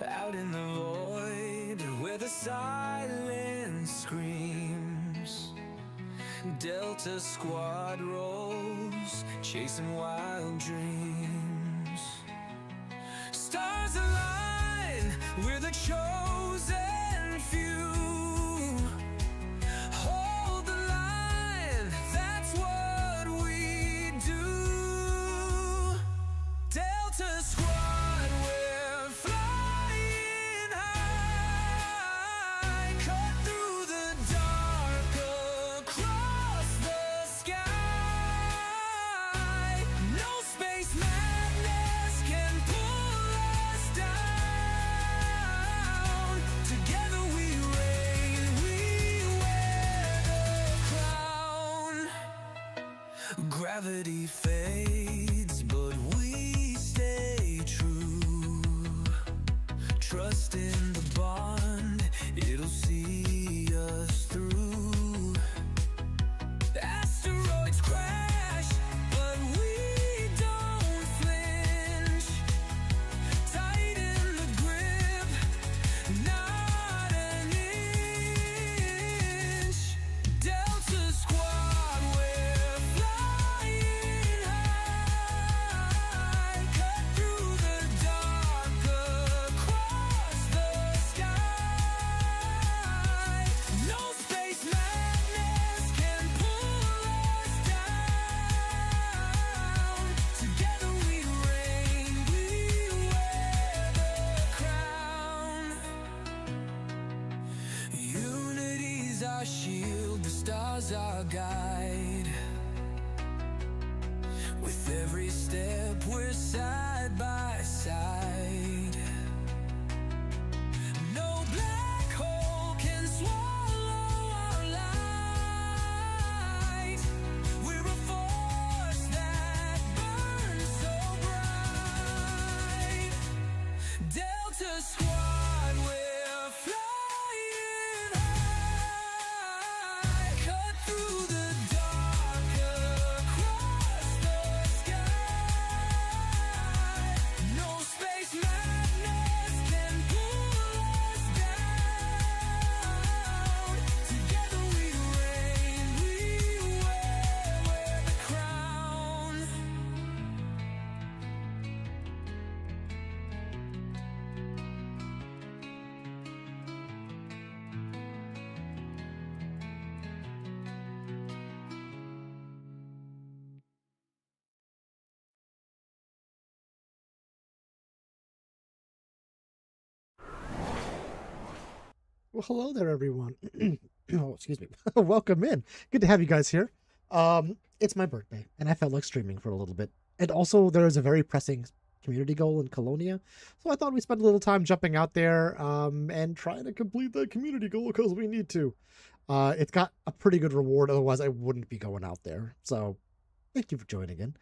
Out in the void where the silence screams, Delta Squad rolls, chasing wild dreams. Stars align, we're the chosen few. Hold the line, that's what we do. Delta Squad, we're flying high, cut through the dark, across the sky. No space madness can pull us down. Together we reign, we wear the crown. Gravity fades, but we stay true. Trust in the bond, it'll see us through. Asteroids crash, but we don't flinch. Tighten the grip, not an inch. Delta Squad, we're flying high, cut through the dark, across the sky. No space madness can pull us down. Together we reign, we wear the crown. Unity's our shield, the stars our guide. With every step we're side by side. No black hole can swallow our light. We're a force that burns so bright. Delta Squad, we're flying high, cut through the dark, across the sky. No space madness can pull us down. Together we reign, we wear the crown. Well, hello there, everyone. Oh, excuse me. Welcome in. Good to have you guys here. It's my birthday, and I felt like streaming for a little bit. And also, there is a very pressing community goal in Colonia, so I thought we'd spend a little time jumping out there and trying to complete the community goal because we need to. It's got a pretty good reward, otherwise I wouldn't be going out there. So, thank you for joining in.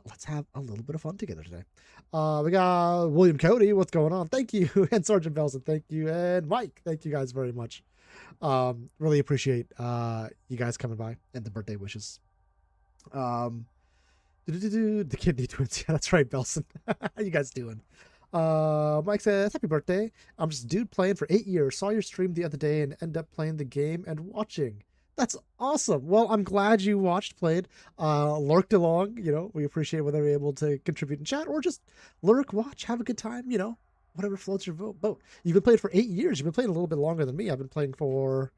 Let's have a little bit of fun together today. We got William Cody. What's going on? Thank you. And Sergeant Belson, thank you. And Mike, thank you guys very much. Really appreciate you guys coming by and the birthday wishes. The kidney twins. Yeah, that's right, Belson. How you guys doing? Mike says, happy birthday. I'm just a dude playing for 8 years. Saw your stream the other day and end up playing the game and watching. That's awesome. Well, I'm glad you watched, played, lurked along. You know, we appreciate whether you're able to contribute in chat or just lurk, watch, have a good time. You know, whatever floats your boat. You've been playing for 8 years. You've been playing a little bit longer than me. I've been playing for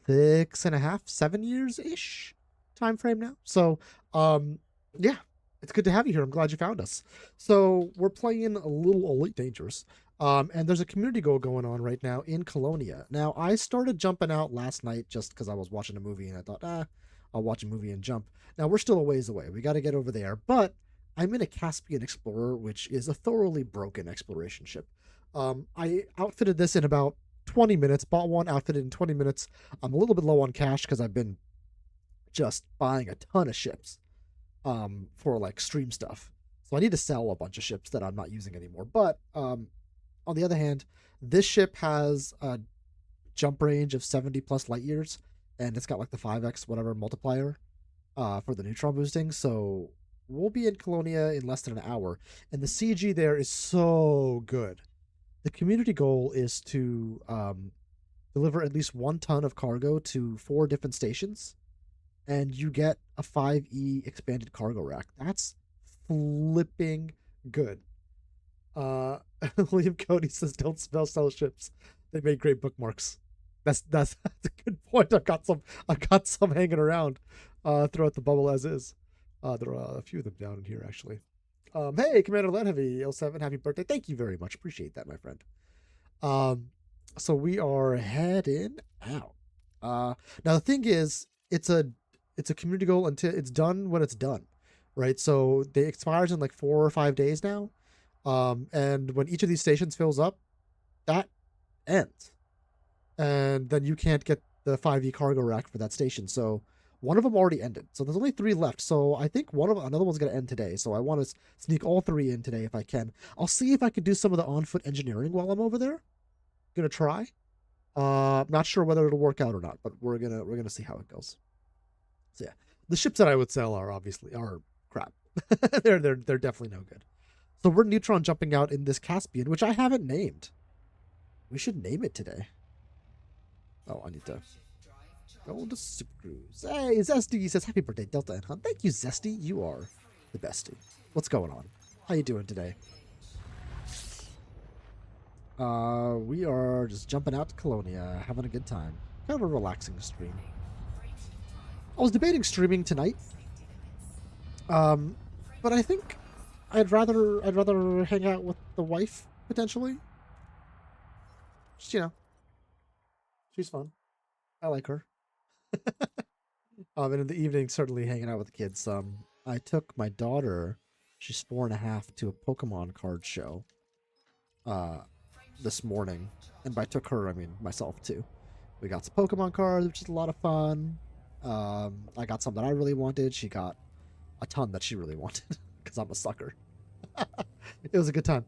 6.5, 7 years ish time frame now. So, yeah, it's good to have you here. I'm glad you found us. So we're playing a little Elite Dangerous. And there's a community goal going on right now in Colonia. Now, I started jumping out last night just because I was watching a movie and I thought, I'll watch a movie and jump. Now, we're still a ways away. We got to get over there. But I'm in a Caspian Explorer, which is a thoroughly broken exploration ship. I outfitted this in about 20 minutes, bought one, outfitted in 20 minutes. I'm a little bit low on cash because I've been just buying a ton of ships for like stream stuff. So I need to sell a bunch of ships that I'm not using anymore. But on the other hand, this ship has a jump range of 70 plus light years, and it's got like the 5x whatever multiplier for the neutron boosting. So we'll be in Colonia in less than an hour, and the CG there is so good. The community goal is to deliver at least 1 ton of cargo to 4 different stations, and you get a 5E expanded cargo rack. That's flipping good. William Cody says, "Don't sell ships. They make great bookmarks." That's a good point. I've got some hanging around throughout the bubble as is. There are a few of them down in here actually. Hey, Commander Lead Heavy 07, happy birthday! Thank you very much. Appreciate that, my friend. So we are heading out. Now the thing is, it's a community goal until it's done when it's done, right? So they expires in like 4 or 5 days now. And when each of these stations fills up, that ends. And then you can't get the 5E cargo rack for that station. So one of them already ended. So there's only 3 left. So I think another one's going to end today. So I want to sneak all 3 in today if I can. I'll see if I can do some of the on-foot engineering while I'm over there. Gonna try. Not sure whether it'll work out or not, but we're gonna see how it goes. So yeah, the ships that I would sell are crap. they're definitely no good. So we're neutron jumping out in this Caspian, which I haven't named. We should name it today. Oh, I need to go to Super Cruise. Hey, Zesty says, happy birthday, Delta and Hunt. Thank you, Zesty. You are the bestie. What's going on? How you doing today? We are just jumping out to Colonia, having a good time. Kind of a relaxing stream. I was debating streaming tonight. But I think I'd rather hang out with the wife, potentially. Just, she's fun. I like her. And in the evening, certainly hanging out with the kids. I took my daughter, she's 4.5, to a Pokemon card show this morning. And by took her, I mean myself too. We got some Pokemon cards, which is a lot of fun. I got some that I really wanted. She got a ton that she really wanted because I'm a sucker. It was a good time.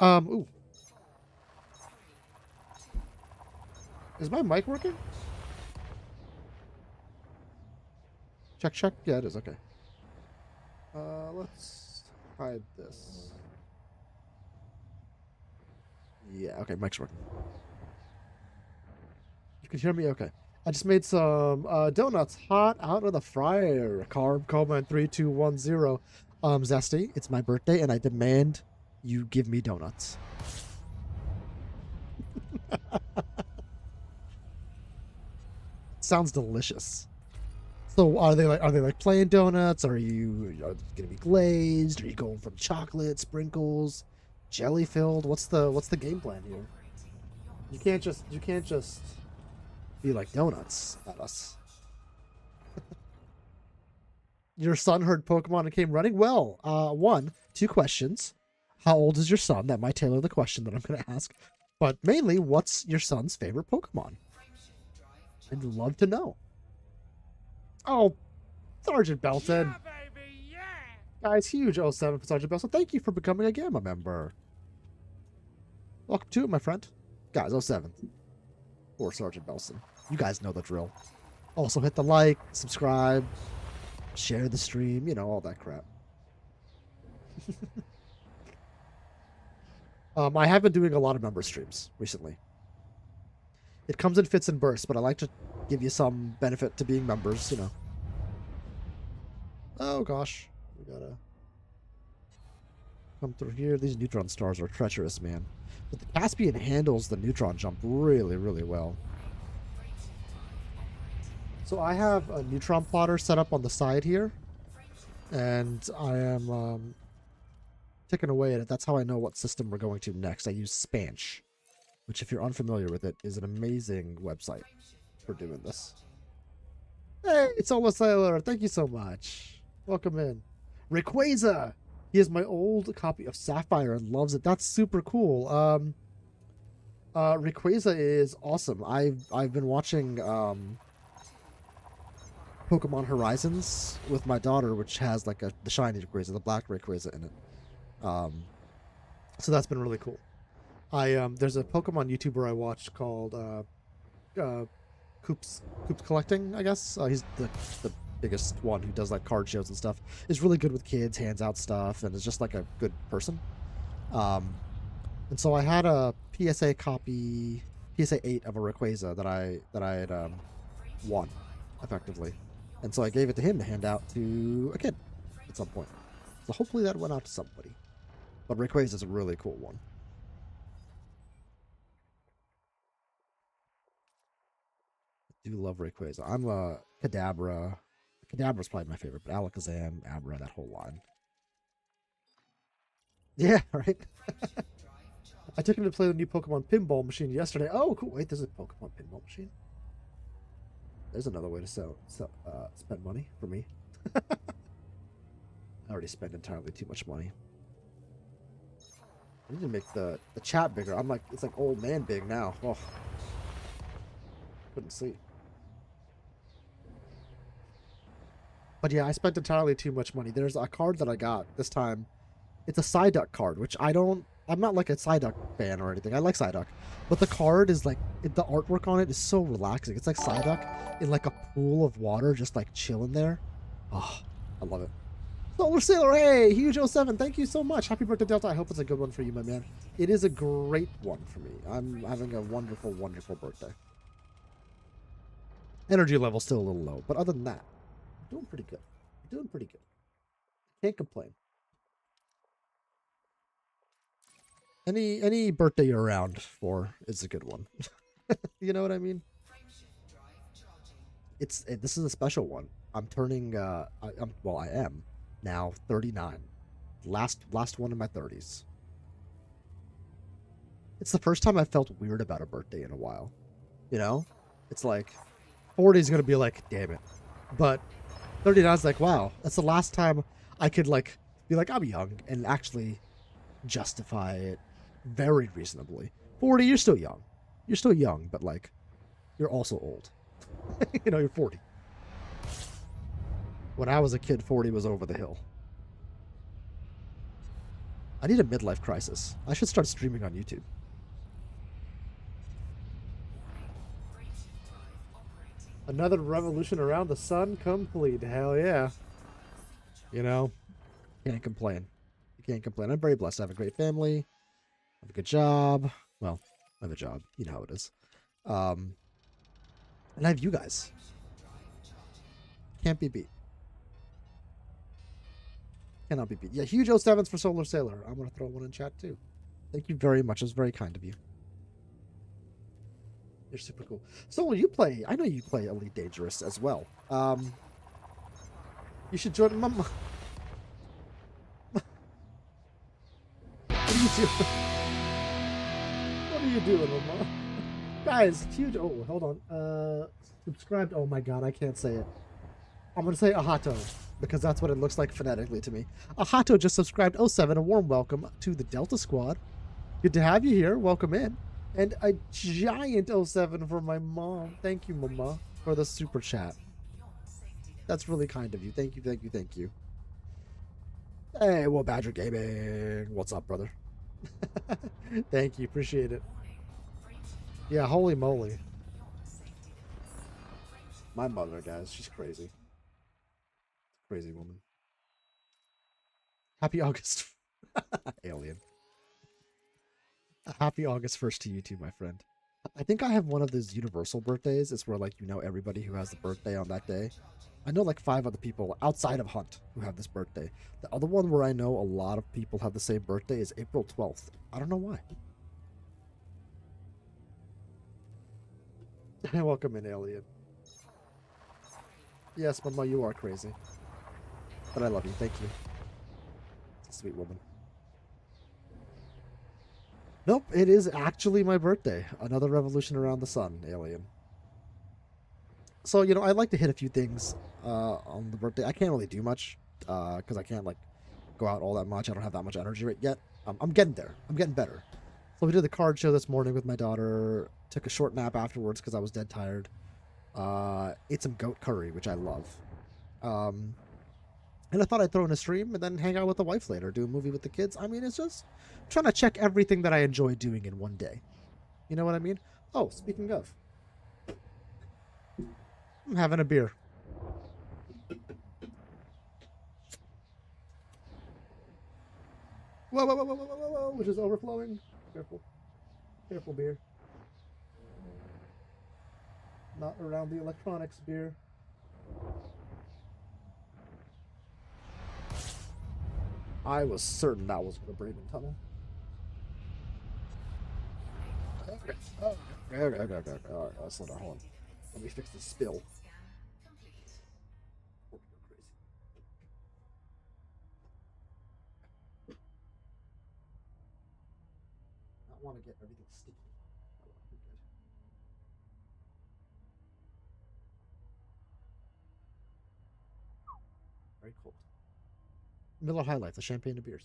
Ooh. Is my mic working? Check. Yeah, it is. Okay. Let's hide this. Yeah, okay, mic's working. You can hear me? Okay. I just made some donuts hot out of the fryer. Carb comment 3210. Zesty, it's my birthday and I demand you give me donuts. Sounds delicious. So are they like plain donuts? Are they gonna be glazed? Are you going from chocolate, sprinkles, jelly filled? What's the game plan here? You can't just be like donuts at us. Your son heard Pokemon and came running? Well, 2 questions. How old is your son? That might tailor the question that I'm going to ask. But mainly, what's your son's favorite Pokemon? I'd love to know. Oh, Sergeant Belton. Yeah, baby, yeah. Guys, huge 07 for Sergeant Belton. Thank you for becoming a Gamma member. Welcome to it, my friend. Guys, 07. Or Sergeant Belson. You guys know the drill. Also, hit the like, subscribe, share the stream, all that crap. I have been doing a lot of member streams recently. It comes in fits and bursts, but I like to give you some benefit to being members, Oh gosh, we gotta come through here. These neutron stars are treacherous, man. But the Caspian handles the neutron jump really, really well. So I have a neutron plotter set up on the side here, and I am ticking away at it. That's how I know what system we're going to next. I use Spanch, which, if you're unfamiliar with it, is an amazing website for doing this. Hey, Solo Sailor, thank you so much. Welcome in. Rayquaza! He has my old copy of Sapphire and loves it. That's super cool. Rayquaza is awesome. I've been watching Pokemon Horizons with my daughter, which has like the shiny Rayquaza, the black Rayquaza in it. So that's been really cool. There's a Pokemon YouTuber I watched called Coops Collecting, I guess. He's the biggest one who does like card shows and stuff. Is really good with kids, hands out stuff, and is just like a good person. And so I had a PSA copy, PSA 8 of a Rayquaza that I had won, effectively. And so I gave it to him to hand out to a kid at some point. So hopefully that went out to somebody. But Rayquaza is a really cool one. I do love Rayquaza. I'm a Kadabra. Kadabra's probably my favorite, but Alakazam, Abra, that whole line. Yeah, right? I took him to play the new Pokemon pinball machine yesterday. Oh, cool. Wait, there's a Pokemon pinball machine? There's another way to spend money for me. I already spent entirely too much money. I need to make the chat bigger. I'm like, it's like old man big now. Oh, couldn't see. But yeah, I spent entirely too much money. There's a card that I got this time. It's a Psyduck card, which I'm not like a Psyduck fan or anything. I like Psyduck. But the card is like, the artwork on it is so relaxing. It's like Psyduck in like a pool of water, just like chilling there. Oh, I love it. Solar Sailor, hey, Huge 07, thank you so much. Happy birthday, Delta. I hope it's a good one for you, my man. It is a great one for me. I'm having a wonderful, wonderful birthday. Energy level's still a little low, but other than that, I'm doing pretty good. I'm doing pretty good. Can't complain. Any birthday you're around for is a good one. You know what I mean? This is a special one. I'm turning I am now 39. Last one in my 30s. It's the first time I felt weird about a birthday in a while. You know? It's like 40 is going to be like, damn it. But 39 is like, wow, that's the last time I could like be like, I'm young and actually justify it very reasonably. 40, you're still young. You're still young, but like, you're also old. You know, you're 40. When I was a kid, 40 was over the hill. I need a midlife crisis. I should start streaming on YouTube. Another revolution around the sun complete. Hell yeah. You know, can't complain. You can't complain. I'm very blessed. I have a great family. I have a good job. Well, I have a job. You know how it is. And I have you guys. Can't be beat. Cannot be beat. Yeah, huge 07s for Solar Sailor. I'm going to throw one in chat too. Thank you very much. It was very kind of you. You're super cool. Solar, I know you play Elite Dangerous as well. You should join Mama. What are you doing? What are you doing, Mama? Guys, huge. Oh, hold on. Subscribed. Oh my god, I can't say it. I'm going to say Ahato, because that's what it looks like phonetically to me. Ahato just subscribed 07. A warm welcome to the Delta Squad. Good to have you here. Welcome in. And a giant 07 for my mom. Thank you, Mama, for the super chat. That's really kind of you. Thank you, thank you, thank you. Hey, well, Badger Gaming. What's up, brother? Thank you. Appreciate it. Yeah, holy moly. My mother, guys, she's crazy. Crazy woman. Happy August. Alien. Happy August 1st to you too, my friend. I think I have one of those universal birthdays. It's where, like, you know everybody who has the birthday on that day. I know like 5 other people outside of Hunt who have this birthday. The other one where I know a lot of people have the same birthday is April 12th. I don't know why. Welcome in, Alien. Yes, Mama, you are crazy. But I love you. Thank you. Sweet woman. Nope, it is actually my birthday. Another revolution around the sun, Alien. So, you know, I'd like to hit a few things on the birthday. I can't really do much because I can't, like, go out all that much. I don't have that much energy right yet. I'm getting there. I'm getting better. So we did the card show this morning with my daughter. Took a short nap afterwards because I was dead tired. Ate some goat curry, which I love. And I thought I'd throw in a stream and then hang out with the wife later, do a movie with the kids. I mean, it's just trying to check everything that I enjoy doing in one day. You know what I mean? Oh, speaking of, I'm having a beer. Whoa, whoa, whoa, whoa, whoa, whoa, whoa, which is overflowing. Careful. Careful, beer. Not around the electronics, beer. I was certain that was the Braden Tunnel. Okay. Oh, okay. Alright, let's slow down. Hold on. Let me fix the spill. I want to get everything sticky. Very cold. Miller High Life, the champagne of beers.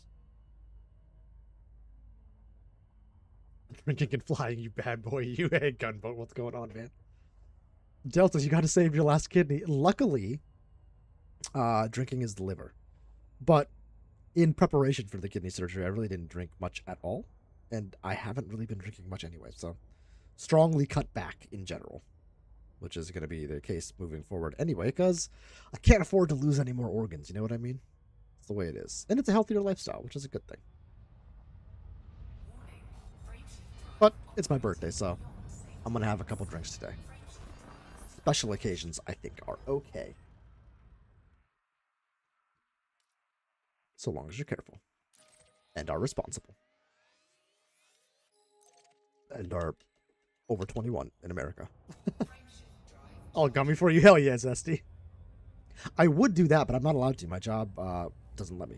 Drinking and flying, you bad boy. You hey gunboat. What's going on, man? Deltas, you got to save your last kidney. Luckily, drinking is the liver. But in preparation for the kidney surgery, I really didn't drink much at all. And I haven't really been drinking much anyway. So strongly cut back in general, which is going to be the case moving forward anyway, because I can't afford to lose any more organs. You know what I mean? It's the way it is. And it's a healthier lifestyle, which is a good thing. But it's my birthday, so I'm going to have a couple drinks today. Special occasions, I think, are okay. So long as you're careful. And are responsible. And are over 21 in America. Oh, gummy for you? Hell yeah, Zesty. I would do that, but I'm not allowed to. My job doesn't let me.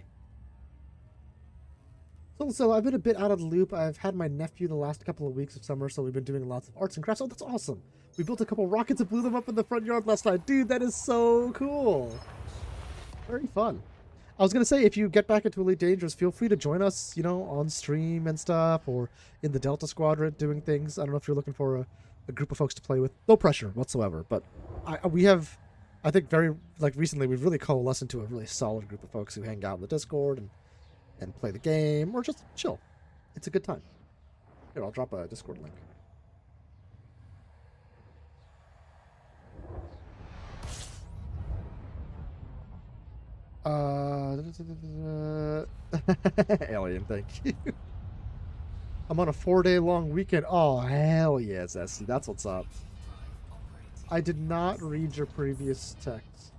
So I've been a bit out of the loop. I've had my nephew the last couple of weeks of summer, so we've been doing lots of arts and crafts. Oh, that's awesome. We built a couple rockets and blew them up in the front yard last night. Dude, that is so cool. Very fun. I was going to say, if you get back into Elite Dangerous, feel free to join us, you know, on stream and stuff, or in the Delta Squadron doing things. I don't know if you're looking for a group of folks to play with. No pressure whatsoever, but we have, I think recently, we've really coalesced into a really solid group of folks who hang out in the Discord and play the game, or just chill. It's a good time. Here, I'll drop a Discord link. Alien, thank you. I'm on a 4-day long weekend. Oh, hell yes, Essie. That's what's up. I did not read your previous text.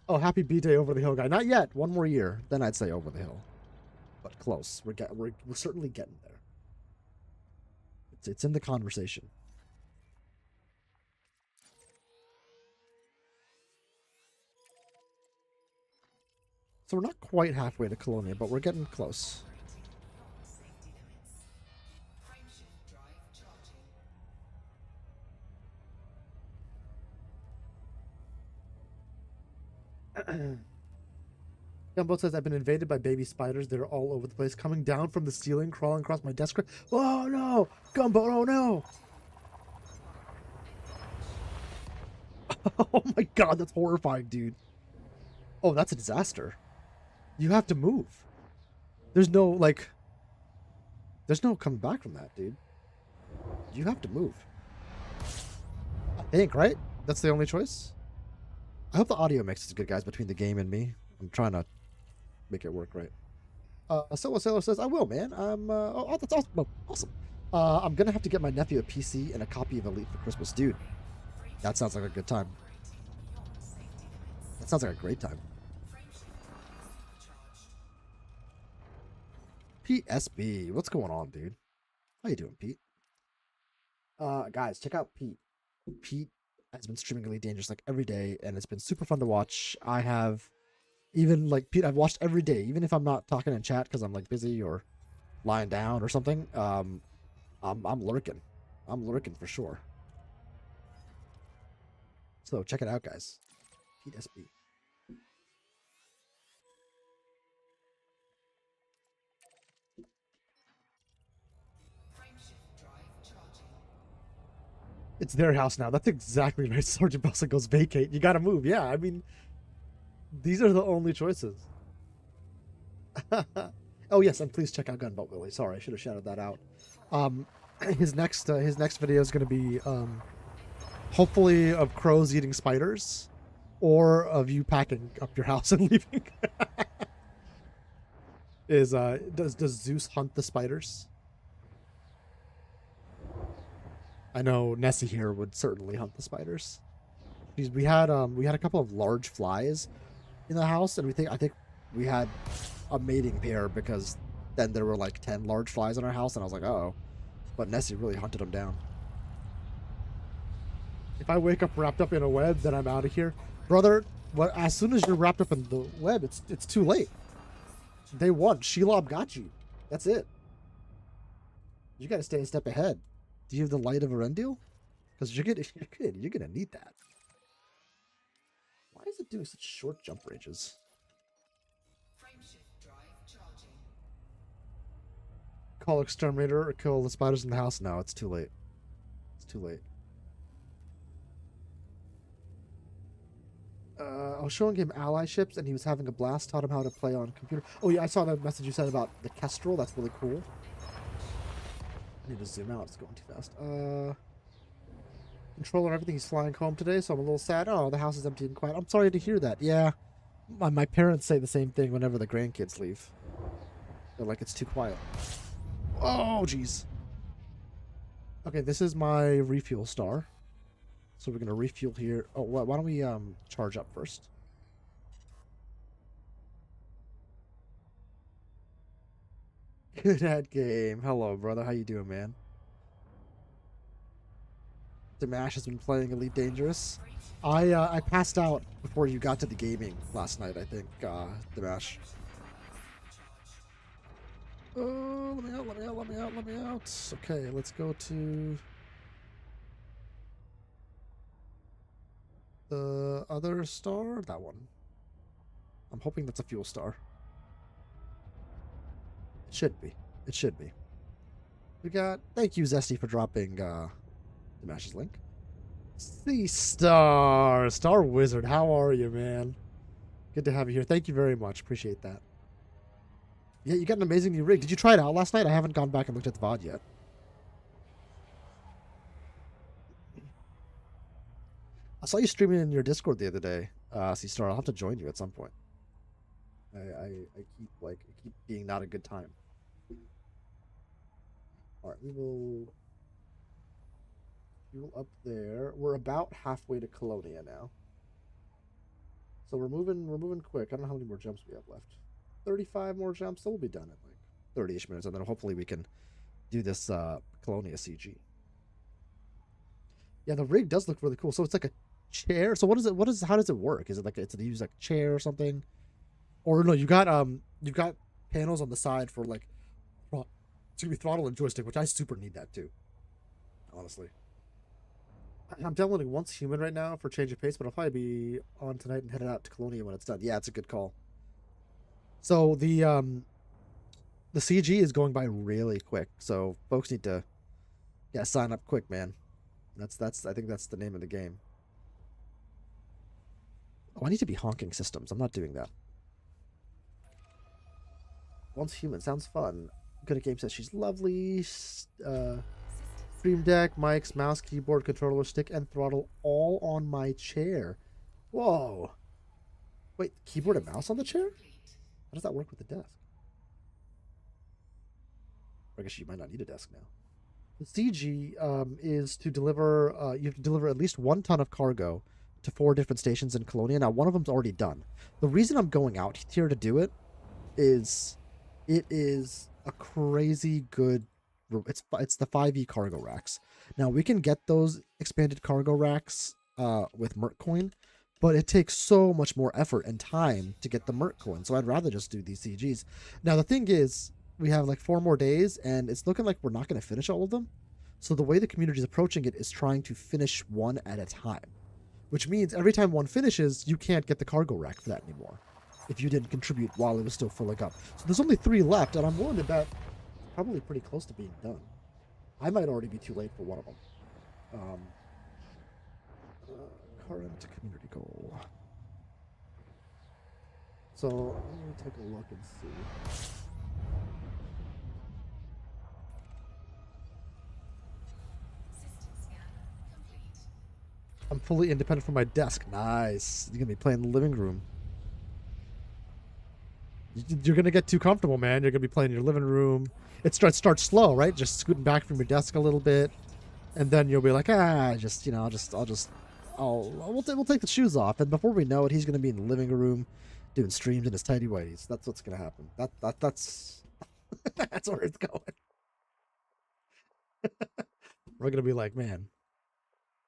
Oh, happy B-Day over the hill, guy. Not yet. One more year. Then I'd say over the hill. But close. We're certainly getting there. It's in the conversation. So we're not quite halfway to Colonia, but we're getting close. Gumbo says, I've been invaded by baby spiders. They're all over the place, coming down from the ceiling, crawling across my desk. Oh no! Gumbo, oh no! Oh my god, that's horrifying, dude. Oh, that's a disaster. You have to move. There's no coming back from that, dude. You have to move. I think, right? That's the only choice? I hope the audio mix is good, guys, between the game and me. I'm trying to make it work right. Solo Sailor says, I will, man. Oh, that's awesome. Oh, awesome. I'm going to have to get my nephew a PC and a copy of Elite for Christmas. Dude, that sounds like a good time. That sounds like a great time. PSB, what's going on, dude? How you doing, Pete? Guys, check out Pete. Pete has been streaming Elite Dangerous like every day, and it's been super fun to watch. I have even Pete, I've watched every day, even if I'm not talking in chat because I'm like busy or lying down or something. I'm lurking. I'm lurking for sure. So check it out, guys. Pete SB. It's their house now. That's exactly right. Sergeant Belsa goes vacate. You gotta move. Yeah, I mean, these are the only choices. Oh yes, and please check out Gunboat Willie. Sorry, I should have shouted that out. His next video is gonna be hopefully of crows eating spiders, or of you packing up your house and leaving. is does Zeus hunt the spiders? I know Nessie here would certainly hunt the spiders. We had a couple of large flies in the house, and I think we had a mating pair because then there were like 10 large flies in our house, and I was like, oh. But Nessie really hunted them down. If I wake up wrapped up in a web, then I'm out of here. Brother, what, as soon as you're wrapped up in the web, it's too late. Day one, Shelob got you. That's it. You gotta stay a step ahead. Do you have the light of Arendil? Because you're gonna need that. Why is it doing such short jump ranges? Frameshift drive charging. Call exterminator or kill the spiders in the house? No, it's too late. It's too late. I was showing him ally ships, and he was having a blast. Taught him how to play on computer. Oh yeah, I saw that message you said about the Kestrel. That's really cool. I need to zoom out. It's going too fast. Controller, everything. He's flying home today, so I'm a little sad. Oh, the house is empty and quiet. I'm sorry to hear that. Yeah, my parents say the same thing whenever the grandkids leave. They're like, it's too quiet. Oh, jeez. Okay, this is my refuel star. So we're gonna refuel here. Oh, why don't we charge up first? Good at game. Hello, brother. How you doing, man? Damash has been playing Elite Dangerous. I passed out before you got to the gaming last night. I think Damash. Oh, let me out! Let me out! Let me out! Let me out! Okay, let's go to the other star. That one. I'm hoping that's a fuel star. It should be. It should be. We got. Thank you, Zesty, for dropping Damash's link. Sea Star, Star Wizard. How are you, man? Good to have you here. Thank you very much. Appreciate that. Yeah, you got an amazing new rig. Did you try it out last night? I haven't gone back and looked at the VOD yet. I saw you streaming in your Discord the other day, Sea Star. I'll have to join you at some point. I keep being not a good time. All right, we will fuel up there. We're about halfway to Colonia now, so we're moving quick. I don't know how many more jumps we have left. 35 more jumps, so we'll be done in like 30-ish minutes, and then hopefully we can do this Colonia CG. Yeah, the rig does look really cool. So it's like a chair. So how does it work? Is it like it's to use like a chair or something? Or no, you've got panels on the side for like it's gonna be throttle and joystick, which I super need that too. Honestly. I'm downloading Once Human right now for change of pace, but I'll probably be on tonight and headed out to Colonia when it's done. Yeah, it's a good call. So the CG is going by really quick, so folks need to sign up quick, man. That's I think that's the name of the game. Oh, I need to be honking systems. I'm not doing that. Once Human sounds fun. Good at game says she's lovely. Stream deck, mics, mouse, keyboard, controller, stick, and throttle all on my chair. Whoa. Wait, keyboard and mouse on the chair? How does that work with the desk? I guess you might not need a desk now. The CG is to deliver, you have to deliver at least 1 ton of cargo to 4 different stations in Colonia. Now, one of them's already done. The reason I'm going out here to do it is it is a crazy good, it's the 5e cargo racks. Now, we can get those expanded cargo racks with Merc coin, but it takes so much more effort and time to get the Merc coin, so I'd rather just do these CGs. Now, the thing is, we have like 4 more days, and it's looking like we're not going to finish all of them. So the way the community is approaching it is trying to finish one at a time, which means every time one finishes, you can't get the cargo rack for that anymore if you didn't contribute while it was still filling up. So there's only 3 left, and I'm willing to bet it's probably pretty close to being done. I might already be too late for one of them. Current community goal. So let me take a look and see. I'm fully independent from my desk. Nice. You're gonna be playing in the living room. You're gonna get too comfortable, man. You're gonna be playing in your living room. It starts slow, right? Just scooting back from your desk a little bit, and then you'll be like, just we'll take the shoes off, and before we know it, he's gonna be in the living room doing streams in his tidy whities. That's what's gonna happen. That's that's where it's going. We're gonna be like, man,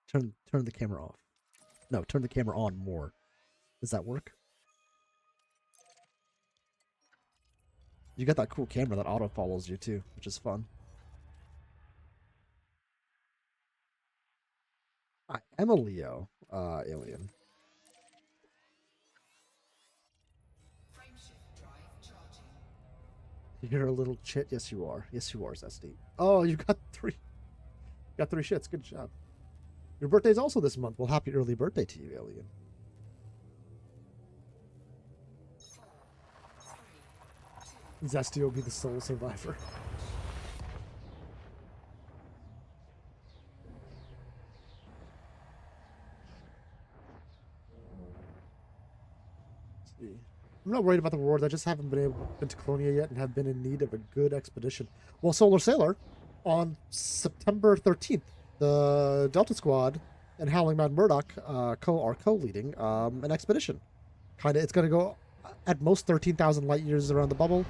turn the camera off. No, turn the camera on more. Does that work? You got that cool camera that auto follows you too, which is fun. I am a Leo, alien. You're a little chit. Yes, you are. Yes, you are, Zesty. Oh, you got three. Got three shits. Good job. Your birthday's also this month. Well, happy early birthday to you, alien. Zesty will be the sole survivor. Let's see. I'm not worried about the rewards. I just haven't been to Colonia yet and have been in need of a good expedition. Well, Solar Sailor, on September 13th, the Delta Squad and Howling Mad Murdoch are co-leading an expedition. It's going to go at most 13,000 light years around the bubble.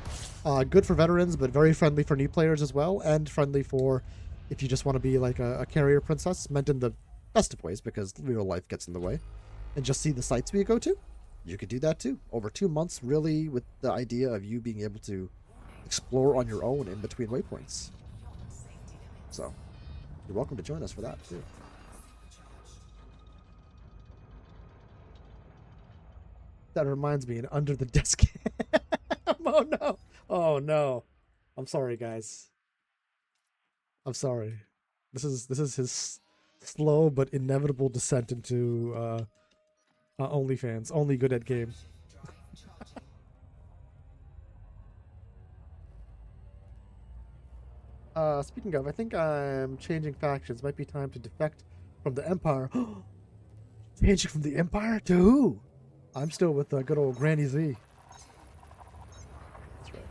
Good for veterans, but very friendly for new players as well, and friendly for if you just want to be like a carrier princess, meant in the best of ways because real life gets in the way, and just see the sites we go to. You could do that too. Over 2 months, really, with the idea of you being able to explore on your own in between waypoints. So, you're welcome to join us for that too. That reminds me, an under the desk. Oh no! Oh no! I'm sorry, guys. I'm sorry. This is his slow but inevitable descent into OnlyFans. Only good at game. Speaking of, I think I'm changing factions. Might be time to defect from the Empire. Changing from the Empire to who? I'm still with good old Granny Z. That's right.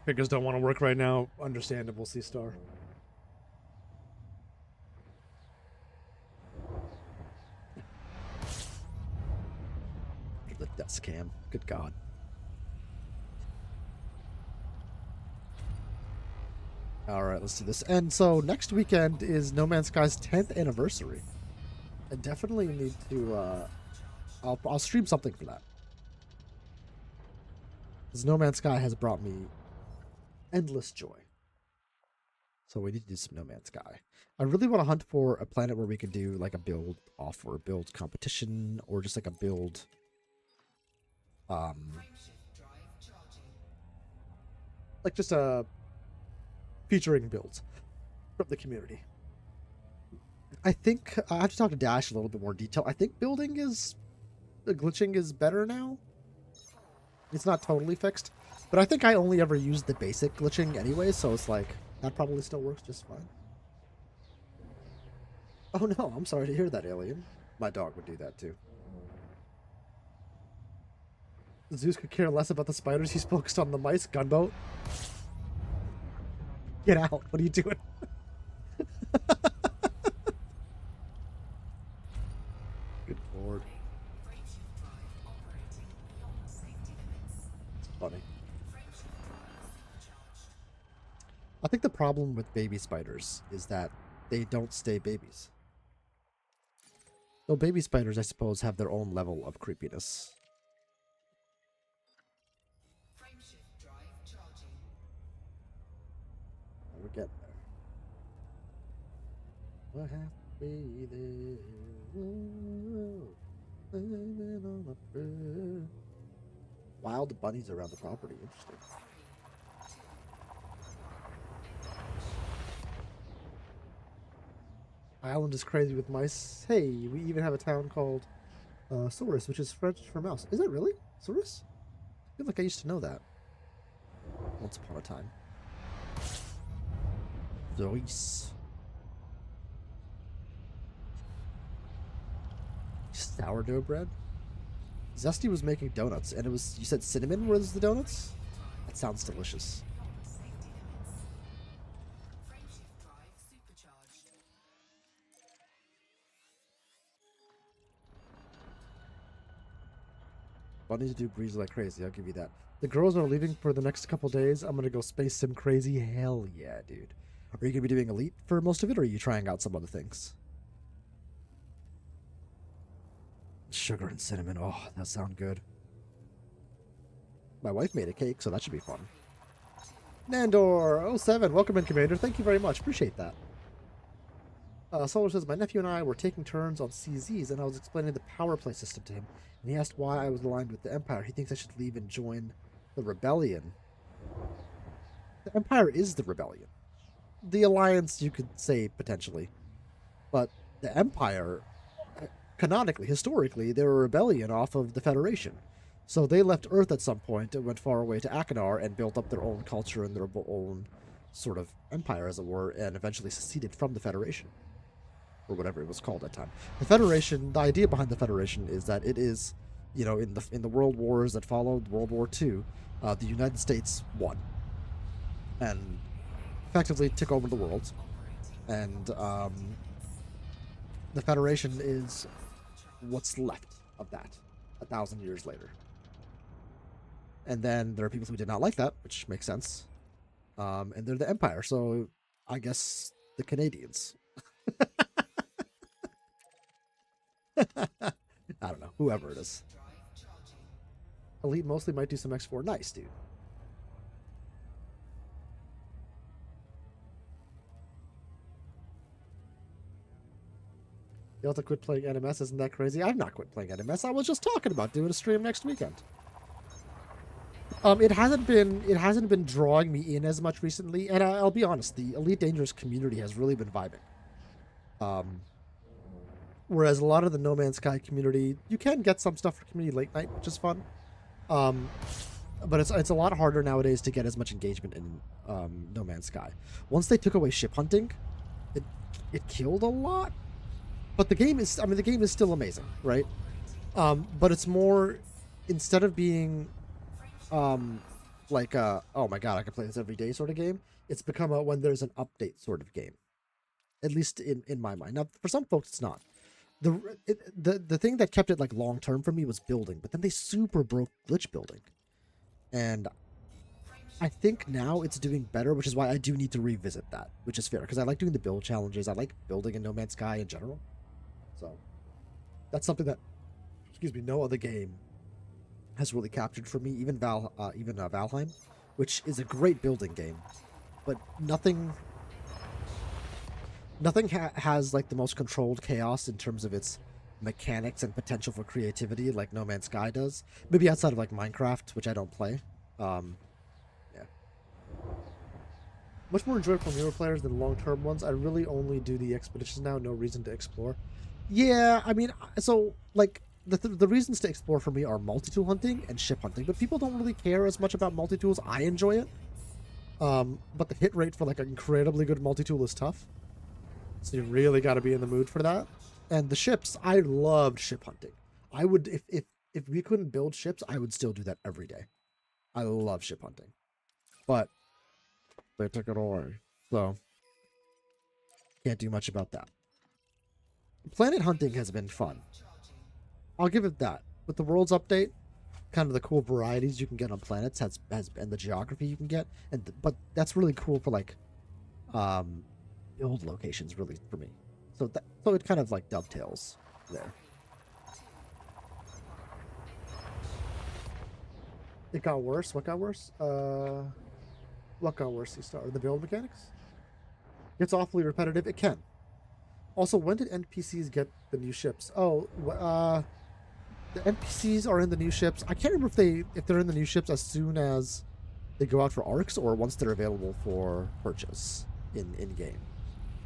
Figures don't want to work right now. Understandable, C-Star. The desk cam. Good God. All right, let's do this. And so next weekend is No Man's Sky's 10th anniversary. I definitely need to. I'll stream something for that. Because No Man's Sky has brought me endless joy. So we need to do some No Man's Sky. I really want to hunt for a planet where we can do like a build off or a build competition or just like a build. Like just a featuring builds from the community. I think I have to talk to Dash a little bit more detail. I think glitching is better now. It's not totally fixed, but I think I only ever used the basic glitching anyway, so it's like that probably still works just fine. Oh no, I'm sorry to hear that, alien. My dog would do that too. Zeus could care less about the spiders. He's focused on the mice. Gunboat. Get out. What are you doing? Good lord. It's funny. I think the problem with baby spiders is that they don't stay babies. Though baby spiders, I suppose, have their own level of creepiness. We're getting there. We're halfway there. Wild bunnies around the property. Interesting. Island is crazy with mice. Hey, we even have a town called Saurus, which is French for mouse. Is it really? Saurus? I feel like I used to know that. Once upon a time. Zois. Sourdough bread? Zesty was making donuts, and it was, you said cinnamon was the donuts? That sounds delicious. Funny to do breeze like crazy, I'll give you that. The girls are leaving for the next couple days. I'm gonna go space sim crazy. Hell yeah, dude. Are you gonna be doing Elite for most of it, or are you trying out some other things? Sugar and cinnamon. Oh, that sounds good. My wife made a cake, so that should be fun. Nandor07, welcome in, Commander. Thank you very much. Appreciate that. Solar says, my nephew and I were taking turns on CZs, and I was explaining the power play system to him, and he asked why I was aligned with the Empire. He thinks I should leave and join the Rebellion. The Empire is the Rebellion. The Alliance, you could say, potentially. But the Empire, canonically, historically, they're a rebellion off of the Federation. So they left Earth at some point and went far away to Akinar and built up their own culture and their own sort of empire, as it were, and eventually seceded from the Federation. Or whatever it was called at that time. The Federation, the idea behind the Federation is that it is, you know, in the world wars that followed World War II, the United States won. And effectively took over the world. And the Federation is what's left of that 1,000 years later. And then there are people who did not like that, which makes sense. And they're the Empire, so I guess the Canadians. I don't know, whoever it is. Elite mostly might do some X4. Nice, dude. You have to quit playing NMS. Isn't that crazy? I've not quit playing NMS. I was just talking about doing a stream next weekend. It hasn't been drawing me in as much recently, and I'll be honest, the Elite Dangerous community has really been vibing. Whereas a lot of the No Man's Sky community, you can get some stuff for community late night, which is fun. But it's a lot harder nowadays to get as much engagement in No Man's Sky. Once they took away ship hunting, it killed a lot. But the game is still amazing, right? But it's more, instead of being like oh my god, I can play this every day sort of game, it's become a when there's an update sort of game. At least in my mind. Now, for some folks, it's not. The thing that kept it like long term for me was building, but then they super broke glitch building, and I think now it's doing better, which is why I do need to revisit that, which is fair because I like doing the build challenges. I like building in No Man's Sky in general, so that's something that, excuse me, no other game has really captured for me. Even Valheim, which is a great building game, but nothing has like the most controlled chaos in terms of its mechanics and potential for creativity like No Man's Sky does. Maybe outside of like Minecraft, which I don't play. Yeah. Much more enjoyable for newer players than long-term ones. I really only do the expeditions now. No reason to explore. Yeah, I mean, so like the reasons to explore for me are multi-tool hunting and ship hunting, but people don't really care as much about multi-tools. I enjoy it. But the hit rate for like an incredibly good multi-tool is tough. So you really got to be in the mood for that. And the ships, I loved ship hunting. I would, if we couldn't build ships, I would still do that every day. I love ship hunting. But they took it away. So can't do much about that. Planet hunting has been fun. I'll give it that. With the world's update, kind of the cool varieties you can get on planets has and the geography you can get, but that's really cool for like build locations really for me. So it kind of like dovetails there. It got worse. What got worse? What got worse? The build mechanics. It's awfully repetitive. It can. Also, when did NPCs get the new ships? Oh, the NPCs are in the new ships. I can't remember if they're in the new ships as soon as they go out for arcs or once they're available for purchase in game,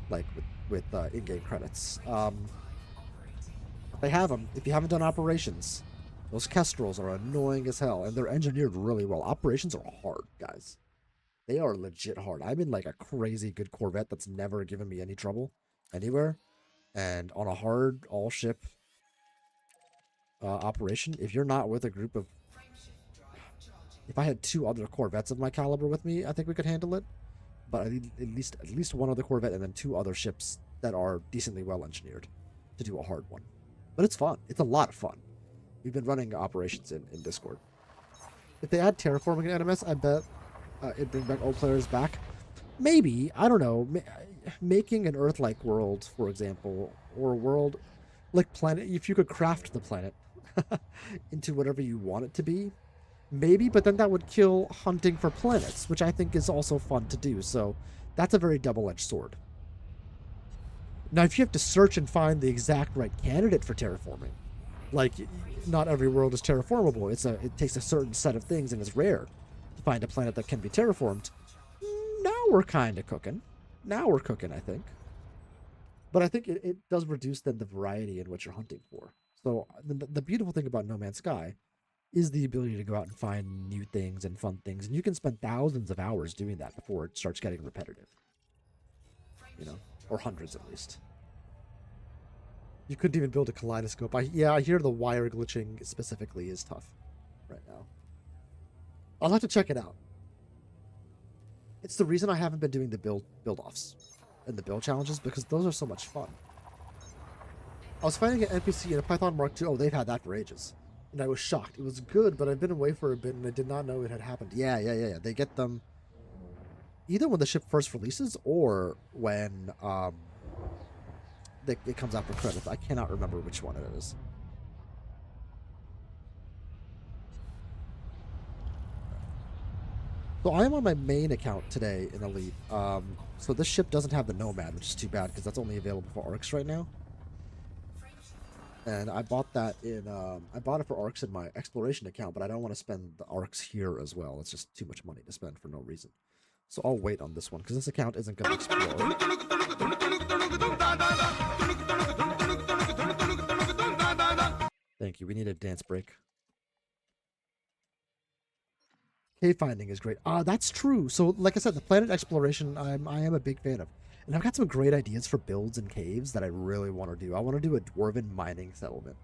like with in-game credits. They have them. If you haven't done operations, those kestrels are annoying as hell, and they're engineered really well. Operations are hard, guys. They are legit hard. I'm in like a crazy good Corvette that's never given me any trouble anywhere, and on a hard all ship operation, if you're not with a group of... If I had 2 other Corvettes of my caliber with me, I think we could handle it. But I need at least 1 other Corvette and then 2 other ships that are decently well engineered to do a hard one. But it's fun. It's a lot of fun. We've been running operations in Discord. If they add terraforming in NMS, I bet it'd bring back old players back. Maybe. I don't know. Making an Earth-like world, for example, or a world like planet, if you could craft the planet into whatever you want it to be, maybe, but then that would kill hunting for planets, which I think is also fun to do. So that's a very double-edged sword. Now, if you have to search and find the exact right candidate for terraforming, like not every world is terraformable. It takes a certain set of things, and it's rare to find a planet that can be terraformed. Now we're kind of cooking. Now we're cooking, I think. But I think it does reduce then the variety in what you're hunting for. So the beautiful thing about No Man's Sky is the ability to go out and find new things and fun things. And you can spend thousands of hours doing that before it starts getting repetitive. You know, or hundreds at least. You couldn't even build a kaleidoscope. I hear the wire glitching specifically is tough right now. I'll have to check it out. It's the reason I haven't been doing the build-offs and the build challenges, because those are so much fun. I was fighting an NPC in a Python Mark II. Oh, they've had that for ages. And I was shocked. It was good, but I've been away for a bit, and I did not know it had happened. Yeah. They get them either when the ship first releases, or when it comes out for credits. I cannot remember which one it is. So I am on my main account today in Elite. So this ship doesn't have the Nomad, which is too bad, because that's only available for ARCs right now. And I bought that in, I bought it for ARCs in my exploration account, but I don't want to spend the ARCs here as well. It's just too much money to spend for no reason. So I'll wait on this one, because this account isn't going to explore. Thank you. We need a dance break. Cave finding is great. That's true. So, like I said, the planet exploration, I am a big fan of. And I've got some great ideas for builds and caves that I really want to do. I want to do a dwarven mining settlement.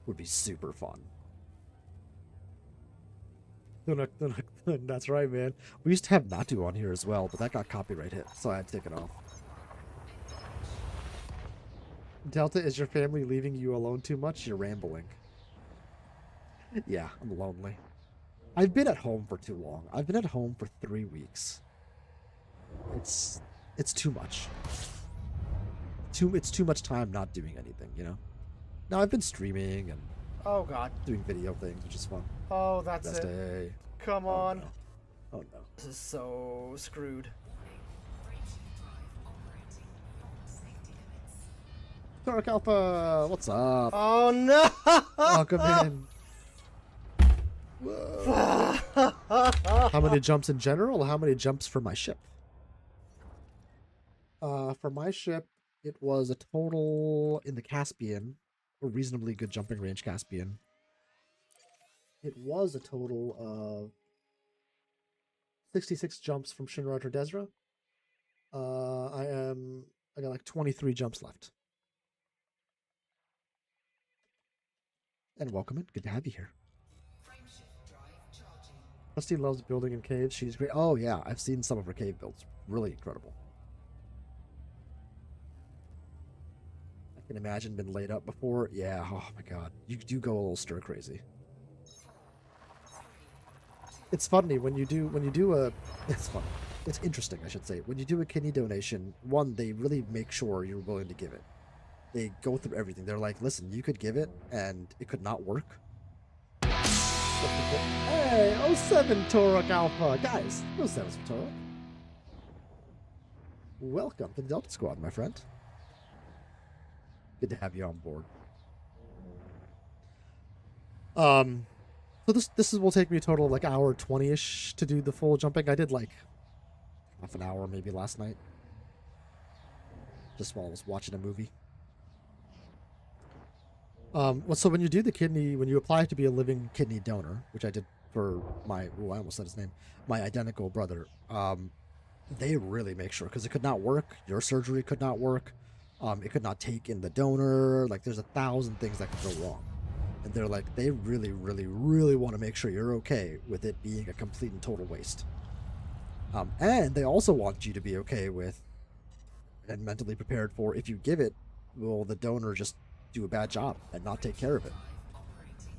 Would be super fun. That's right, man. We used to have Natu on here as well, but that got copyright hit, so I had to take it off. Delta, is your family leaving you alone too much? You're rambling. Yeah, I'm lonely. I've been at home for too long. I've been at home for 3 weeks. It's too much. It's too much time not doing anything, you know? Now, I've been streaming and doing video things, which is fun. Oh, that's Best it. day. Come on. No. Oh no. This is so screwed. Dark Alpha, what's up? Oh no! Welcome in. Whoa. How many jumps in general, or how many jumps for my ship? For my ship, it was a total in the Caspian, a reasonably good jumping range Caspian. It was a total of 66 jumps from Shinra to Desra. I got like 23 jumps left. And welcome in. Good to have you here. Rusty loves building in caves. She's great. Oh yeah, I've seen some of her cave builds. Really incredible. I can imagine been laid up before. Yeah, oh my god. You do go a little stir crazy. It's funny when you do a it's fun. It's interesting, I should say. When you do a kidney donation, one, they really make sure you're willing to give it. They go through everything. They're like, listen, you could give it and it could not work. Hey, 07 Torok Alpha. Guys, 07 Torok. Welcome to the Delta Squad, my friend. Good to have you on board. So this will take me a total of like hour 20-ish to do the full jumping. I did like half an hour maybe last night. Just while I was watching a movie. So when you do the kidney, when you apply to be a living kidney donor, which I did for my, I almost said his name, my identical brother, they really make sure, because it could not work. Your surgery could not work. It could not take in the donor. Like, there's 1,000 things that could go wrong. And they're like, they really, really, really want to make sure you're okay with it being a complete and total waste. And they also want you to be okay with and mentally prepared for, if you give it, will the donor just do a bad job and not take care of it?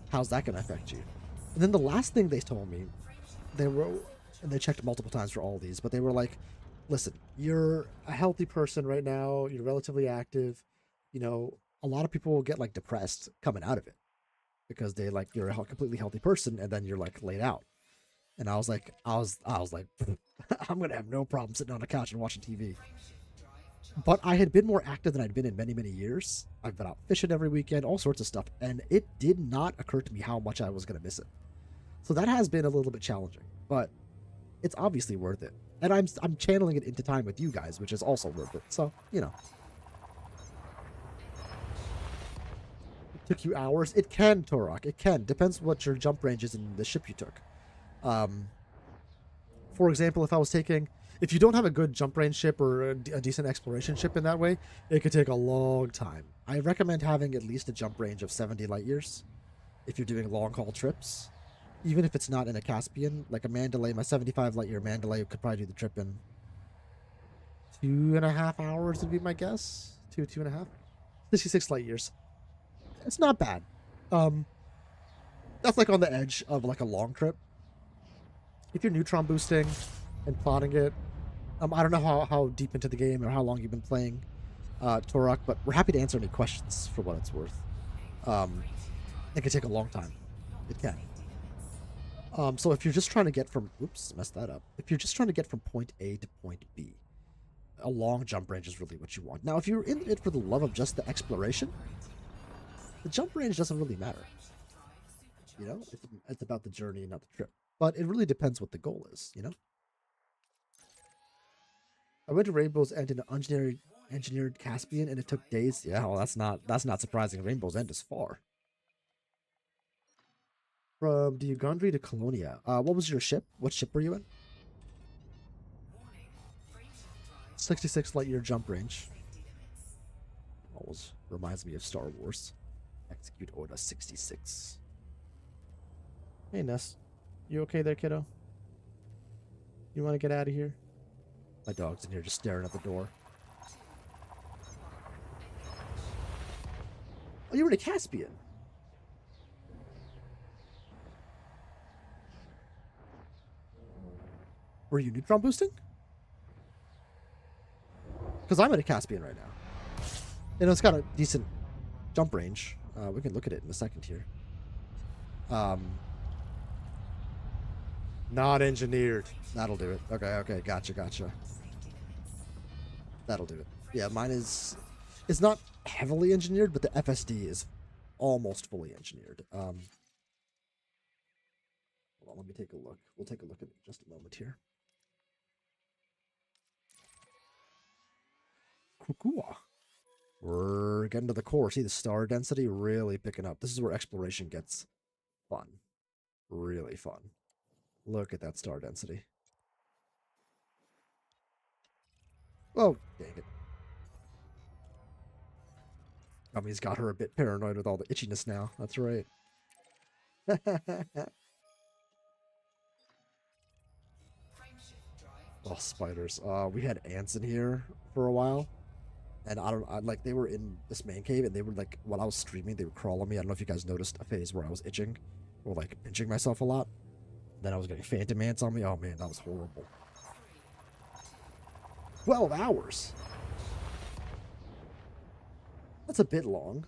How's that going to affect you? And then the last thing they told me, and they checked multiple times for all these, but they were like, listen, you're a healthy person right now, you're relatively active, you know, a lot of people will get like depressed coming out of it because they like, you're a completely healthy person and then you're like laid out. And I was like, I'm gonna have no problem sitting on a couch and watching TV. But I had been more active than I'd been in many, many years. I've been out fishing every weekend, all sorts of stuff, and it did not occur to me how much I was gonna miss it. So that has been a little bit challenging, but it's obviously worth it. And I'm channeling it into time with you guys, which is also worth it. So, you know. It took you hours. It can, Torok. It can. Depends what your jump range is in the ship you took. For example, if you don't have a good jump range ship or a decent exploration ship in that way, it could take a long time. I recommend having at least a jump range of 70 light years if you're doing long haul trips. Even if it's not in a Caspian, like a Mandalay, my 75 light year Mandalay could probably do the trip in 2.5 hours would be my guess. 2.5. 66 light years. It's not bad. That's like on the edge of like a long trip. If you're neutron boosting and plotting it, I don't know how deep into the game or how long you've been playing Torok, but we're happy to answer any questions for what it's worth. It can take a long time. It can. So if you're just trying to get from, messed that up. If you're just trying to get from point A to point B, a long jump range is really what you want. Now, if you're in it for the love of just the exploration, the jump range doesn't really matter. You know, it's about the journey, not the trip. But it really depends what the goal is, you know? I went to Rainbow's End in an engineered Caspian, and it took days. Yeah, well, that's not surprising. Rainbow's End is far. From Diogandri to Colonia. What was your ship? What ship were you in? 66 light year jump range. Always reminds me of Star Wars. Execute Oda 66. Hey, Ness. You okay there, kiddo? You want to get out of here? My dog's in here just staring at the door. Oh, you were in a Caspian. Were you neutron boosting? Because I'm in a Caspian right now. And it's got a decent jump range. We can look at it in a second here. Not engineered. That'll do it. Okay, gotcha. That'll do it. Yeah, mine is... It's not heavily engineered, but the FSD is almost fully engineered. Hold on, let me take a look. We'll take a look at it in just a moment here. Kukua. We're getting to the core. See the star density really picking up. This is where exploration gets fun. Really fun. Look at that star density. Oh, dang it. Gummy's got her a bit paranoid with all the itchiness now. That's right. Oh, spiders. We had ants in here for a while. And like, they were in this man cave, and they were like, while I was streaming, they would crawl on me. I don't know if you guys noticed a phase where I was itching, or like pinching myself a lot. Then I was getting phantom ants on me. Oh man, that was horrible. 12 hours? That's a bit long.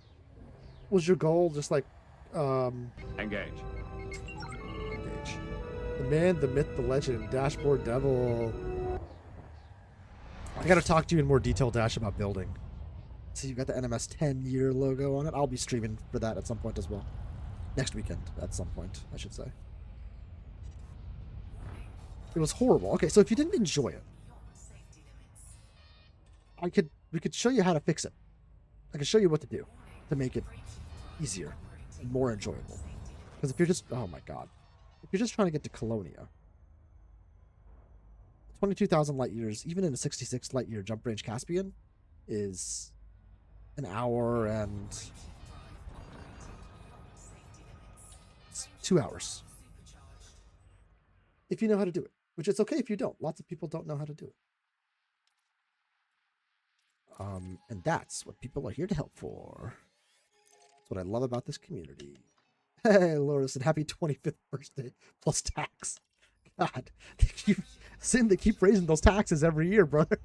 Was your goal just like, Engage. Engage. The man, the myth, the legend, Dashboard Devil. I gotta talk to you in more detail, Dash, about building. So you've got the NMS 10-year logo on it. I'll be streaming for that at some point as well. Next weekend, at some point, I should say. It was horrible. Okay, so if you didn't enjoy it, we could show you how to fix it. I can show you what to do to make it easier and more enjoyable. Because if you're just, oh my god, if you're just trying to get to Colonia, 22,000 light years, even in a 66 light year jump range Caspian, is an hour and 2 hours. If you know how to do it, which it's okay if you don't. Lots of people don't know how to do it. And that's what people are here to help for. That's what I love about this community. Hey, Laura said, happy 25th birthday plus tax. God, they keep raising those taxes every year, brother.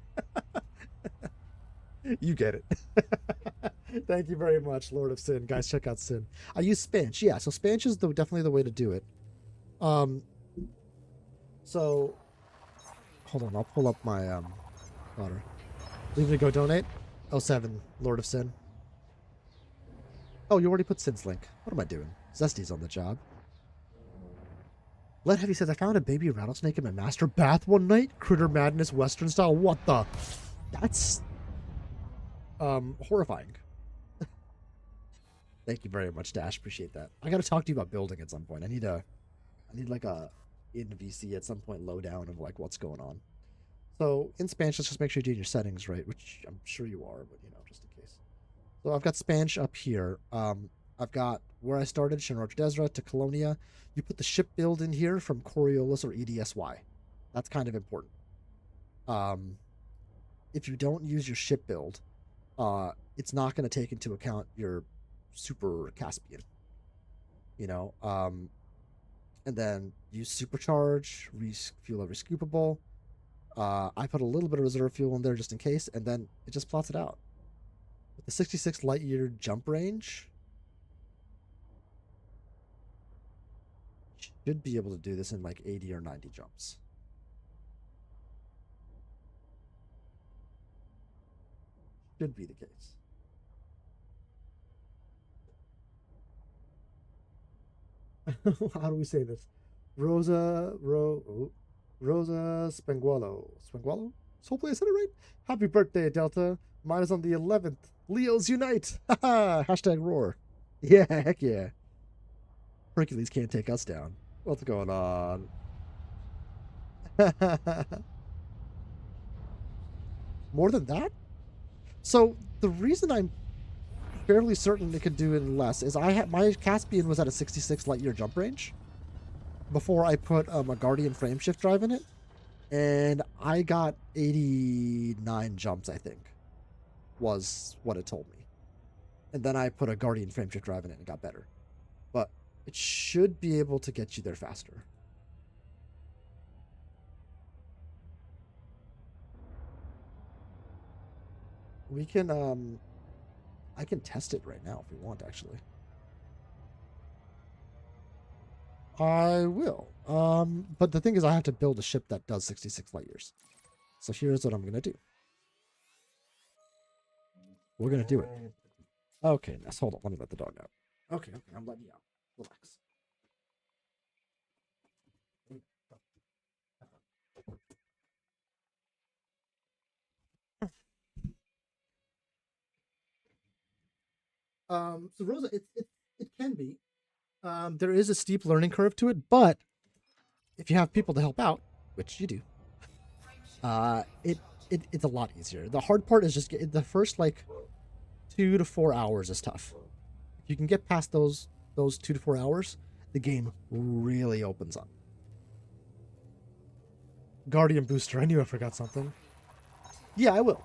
You get it. Thank you very much, Lord of Sin. Guys, check out Sin. I use Spanch. Yeah, so Spanch is definitely the way to do it. So, hold on. I'll pull up my daughter. Leave to go donate. 07, Lord of Sin. Oh, you already put Sin's link. What am I doing? Zesty's on the job. Let Heavy says, I found a baby rattlesnake in my master bath one night. Critter madness, Western style. What the? That's horrifying. Thank you very much, Dash. Appreciate that. I gotta talk to you about building at some point. I need like a in VC at some point lowdown of like what's going on. So in Spanish, let's just make sure you're doing your settings right, which I'm sure you are, but you know, just in case. So I've got Spanish up here. I've got where I started, Shinra Desra to Colonia. You put the ship build in here from Coriolis or EDSY. That's kind of important. If you don't use your ship build, it's not going to take into account your super Caspian. You know, and then use supercharge, fuel every scoopable. I put a little bit of reserve fuel in there just in case, and then it just plots it out. With the 66 light year jump range, should be able to do this in like 80 or 90 jumps. Should be the case. How do we say this? Rosa Spanguolo. Spanguolo? Hopefully I said it right. Happy birthday, Delta. Mine is on the 11th. Leos unite. Hashtag roar. Yeah, heck yeah. Hercules can't take us down. What's going on? More than that? So the reason I'm fairly certain it could do it less is my Caspian was at a 66 light year jump range before I put a Guardian frameshift drive in it, and I got 89 jumps, I think, was what it told me. And then I put a Guardian frameshift drive in it and it got better. But it should be able to get you there faster. We can, I can test it right now if we want, actually. I will. But the thing is, I have to build a ship that does 66 light years. So here's what I'm going to do. We're going to do it. Okay, Ness, hold on. Let me let the dog out. Okay, I'm letting you out. Relax. So Rosa, it can be. There is a steep learning curve to it, but if you have people to help out, which you do, it's a lot easier. The hard part is just the first like 2 to 4 hours is tough. If you can get past those 2 to 4 hours, the game really opens up. Guardian booster. I knew I forgot something. Yeah, I will.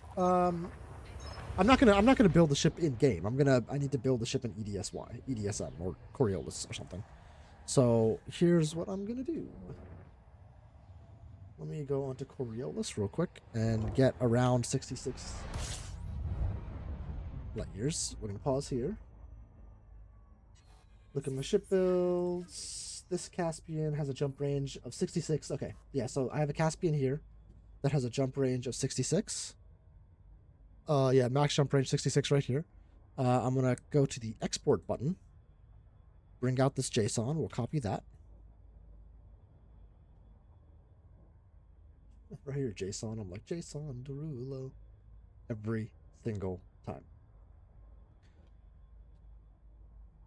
I'm not gonna build the ship in game. I need to build the ship in EDSM or Coriolis or something. So here's what I'm gonna do. Let me go onto Coriolis real quick and get around 66 light years. We're gonna pause here. Look at my ship builds. This Caspian has a jump range of 66. Okay, yeah, so I have a Caspian here that has a jump range of 66. Yeah, max jump range 66 right here. I'm gonna go to the export button, bring out this JSON. We'll copy that. Right here, JSON. I'm like JSON Derulo every single time.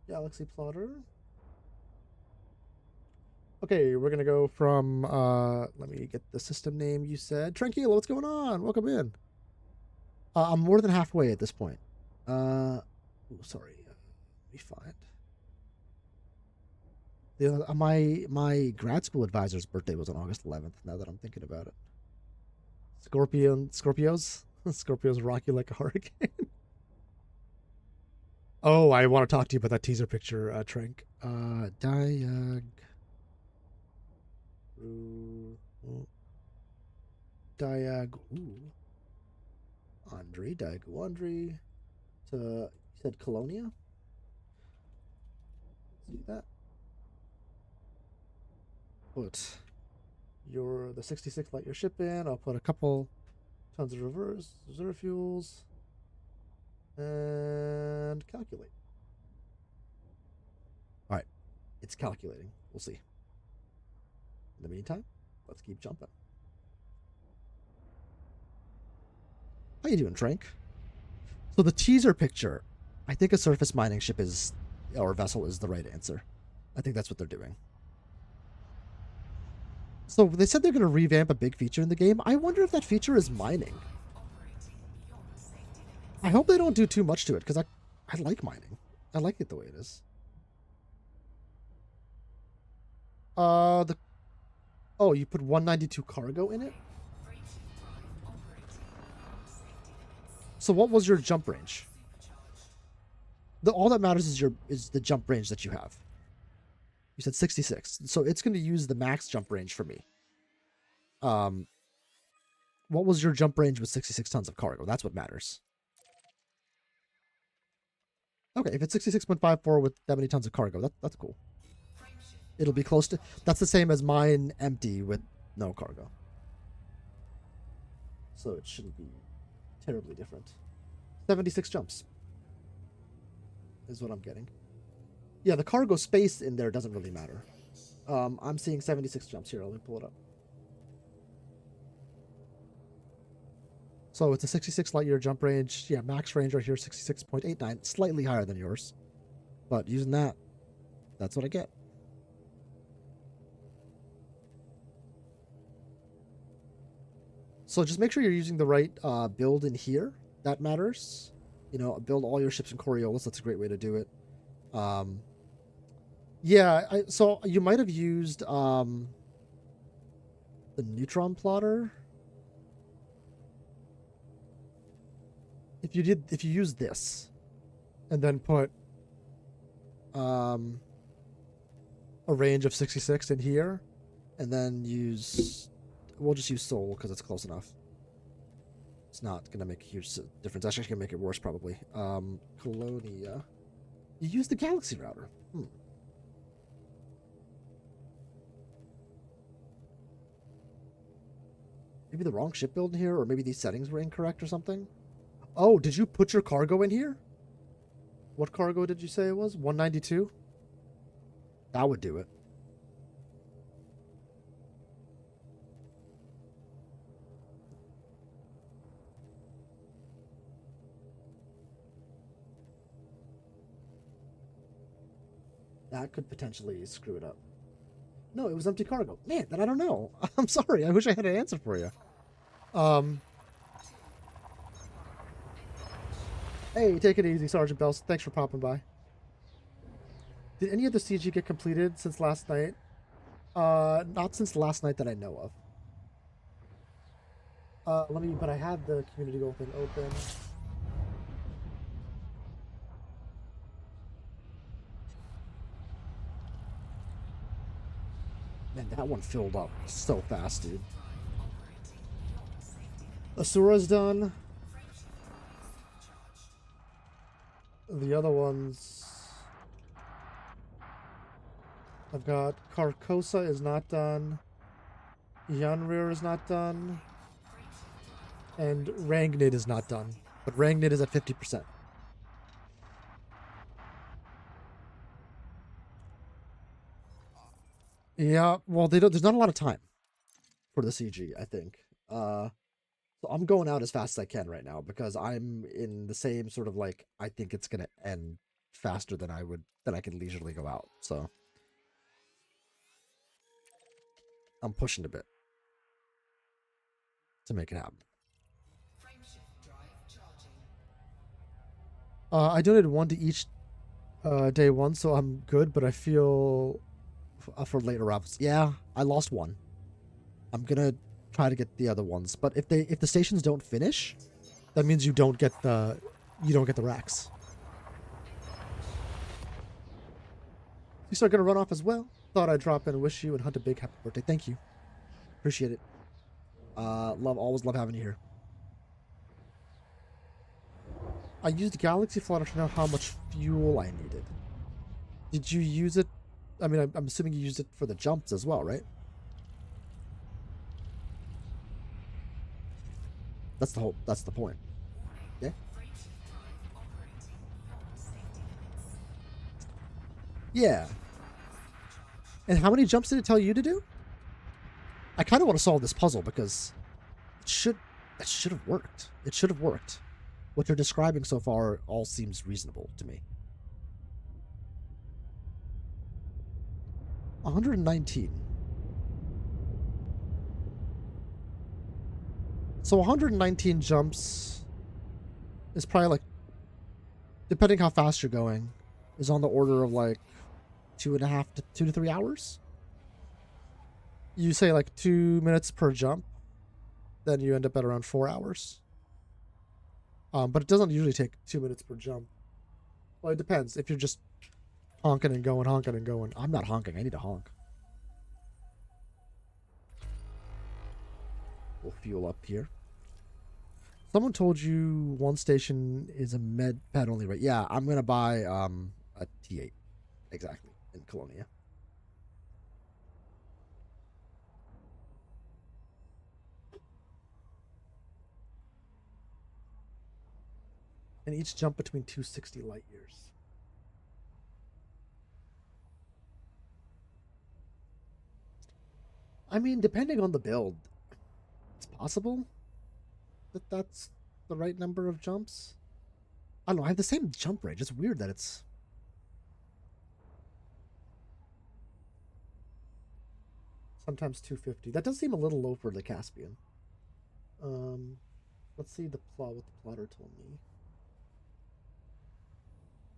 Galaxy plotter. Okay, we're gonna go from. Let me get the system name you said. Tranquilo, what's going on? Welcome in. I'm more than halfway at this point. Oh, sorry. Let me find My grad school advisor's birthday was on August 11th. Now that I'm thinking about it, Scorpios, Scorpios rock you like a hurricane. Oh, I want to talk to you about that teaser picture, Trank. Diag. Diag. Ooh. Andre. Diagu Andre. To, you said Colonia? See that? Put the 66 light your ship in. I'll put a couple tons of reserve fuels. And calculate. Alright. It's calculating. We'll see. In the meantime, let's keep jumping. How you doing, Trank? So the teaser picture, I think a surface mining ship is, or vessel is the right answer. I think that's what they're doing. So they said they're going to revamp a big feature in the game. I wonder if that feature is mining. I hope they don't do too much to it, because I like mining. I like it the way it is. Oh, you put 192 cargo in it? So what was your jump range? All that matters is the jump range that you have. You said 66. So it's going to use the max jump range for me. What was your jump range with 66 tons of cargo? That's what matters. Okay, if it's 66.54 with that many tons of cargo, that's cool. It'll be close to... That's the same as mine empty with no cargo. So it shouldn't be terribly different. 76 jumps is what I'm getting. Yeah, the cargo space in there doesn't really matter. I'm seeing 76 jumps here. Let me pull it up. So it's a 66 light year jump range. Yeah, max range right here, 66.89. Slightly higher than yours. But using that, that's what I get. So just make sure you're using the right build in here. That matters. You know, build all your ships in Coriolis. That's a great way to do it. Yeah, so you might have used the neutron plotter. If you use this and then put a range of 66 in here and then we'll just use Soul because it's close enough. It's not going to make a huge difference. Actually, it's going to make it worse probably. Colonia. You use the Galaxy router. Maybe the wrong ship build in here, or maybe these settings were incorrect or something. Oh, did you put your cargo in here? What cargo did you say it was? 192? That would do it. That could potentially screw it up. No, it was empty cargo. Man, then I don't know. I'm sorry. I wish I had an answer for you. Hey, take it easy, Sergeant Bells. Thanks for popping by. Did any of the CG get completed since last night? Not since last night that I know of. But I had the community goal thing open. Man, that one filled up so fast, dude. Asura's done. The other ones... I've got Carcosa is not done. Yanrir is not done. And Rangnid is not done. But Rangnid is at 50%. Yeah, well, there's not a lot of time for the CG, I think. So I'm going out as fast as I can right now because I'm in the same sort of like, I think it's going to end faster than I can leisurely go out. So I'm pushing a bit to make it happen. I donated one to each day one, so I'm good, but I feel for later routes. Yeah, I lost one. I'm gonna try to get the other ones, but if the stations don't finish, that means you don't get the racks. You start gonna run off as well. Thought I'd drop in and wish you and Hunt a big happy birthday. Thank you. Appreciate it. Always love having you here. I used Galaxy Flutter to know how much fuel I needed. Did you use it? I mean, I'm assuming you used it for the jumps as well, right? That's the point. Yeah. Yeah. And how many jumps did it tell you to do? I kind of want to solve this puzzle because it should have worked. It should have worked. What you're describing so far all seems reasonable to me. 119. So 119 jumps is probably like, depending how fast you're going, is on the order of like 2.5 to 2 to 3 hours. You say like 2 minutes per jump, then you end up at around 4 hours. But it doesn't usually take 2 minutes per jump. Well, it depends. If you're just honking and going. I'm not honking. I need to honk. We'll fuel up here. Someone told you one station is a med pad only, right? Yeah, I'm gonna buy a T8 exactly in Colonia. And each jump between 260 light years. I mean, depending on the build, it's possible that that's the right number of jumps. I don't know. I have the same jump range. It's weird that it's sometimes 250. That does seem a little low for the Caspian. Let's see what the plotter told me.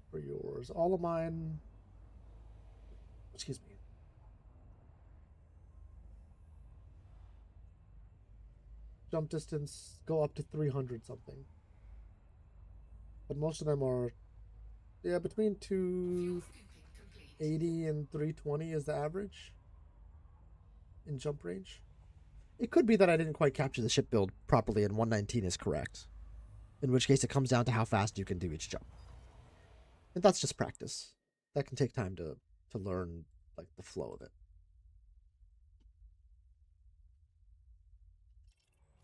For yours, all of mine. Excuse me. Jump distance go up to 300 something. But most of them are, yeah, between 280 and 320 is the average in jump range. It could be that I didn't quite capture the ship build properly and 119 is correct. In which case it comes down to how fast you can do each jump. And that's just practice. That can take time to learn like the flow of it.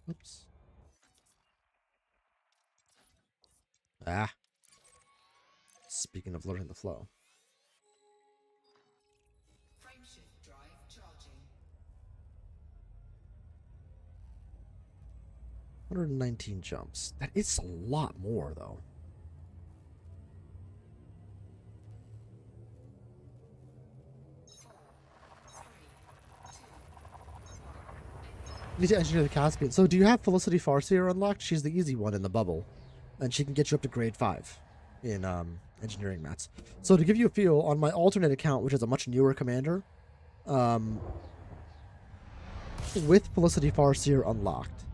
Oops. Ah. Speaking of learning the flow. Frameshift drive charging. 119 jumps. That is a lot more, though. You need to engineer the Caspian. So do you have Felicity Farseer unlocked? She's the easy one in the bubble. And she can get you up to grade 5 in engineering mats. So to give you a feel, on my alternate account, which is a much newer commander, with Felicity Farseer unlocked,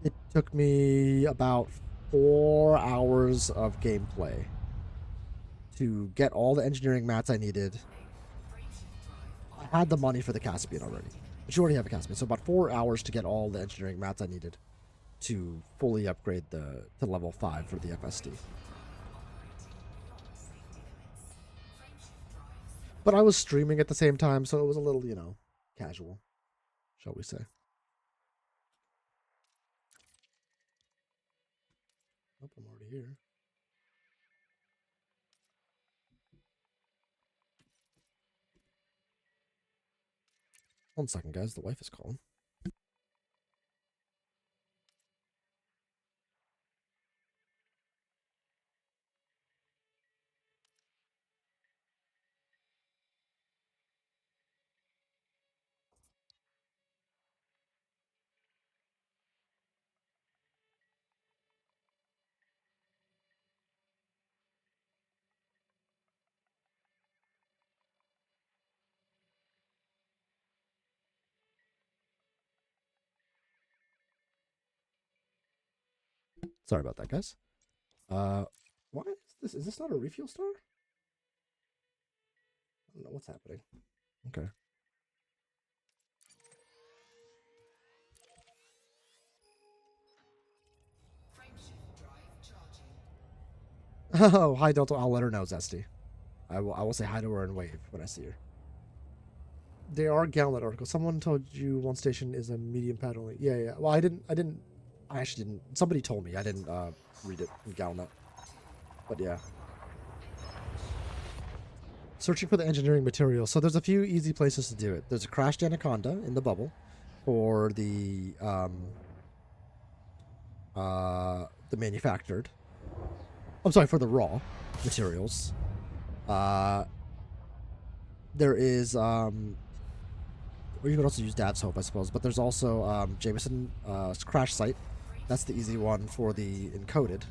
it took me about 4 hours of gameplay to get all the engineering mats I needed. I had the money for the Caspian already. But you already have a Caspian, so about 4 hours to get all the engineering mats I needed to fully upgrade to level 5 for the FSD. But I was streaming at the same time, so it was a little, casual, shall we say. Oh, I'm already here. One second, guys. The wife is calling. Sorry about that, guys. Why is this? Is this not a refuel star? I don't know what's happening. Okay. Frameshift drive charging. Oh, hi Delta. I'll let her know, Zesty. I will say hi to her and wave when I see her. They are Galnet articles. Someone told you one station is a medium pad only. Yeah, yeah. Well, I actually didn't. Somebody told me. I didn't read it in Galnet. But yeah. Searching for the engineering material. So there's a few easy places to do it. There's a crashed anaconda in the bubble for the manufactured. I'm sorry, for the raw materials. There is or you could also use Dad's Hope, I suppose. But there's also Jameson crash site. That's the easy one for the encoded.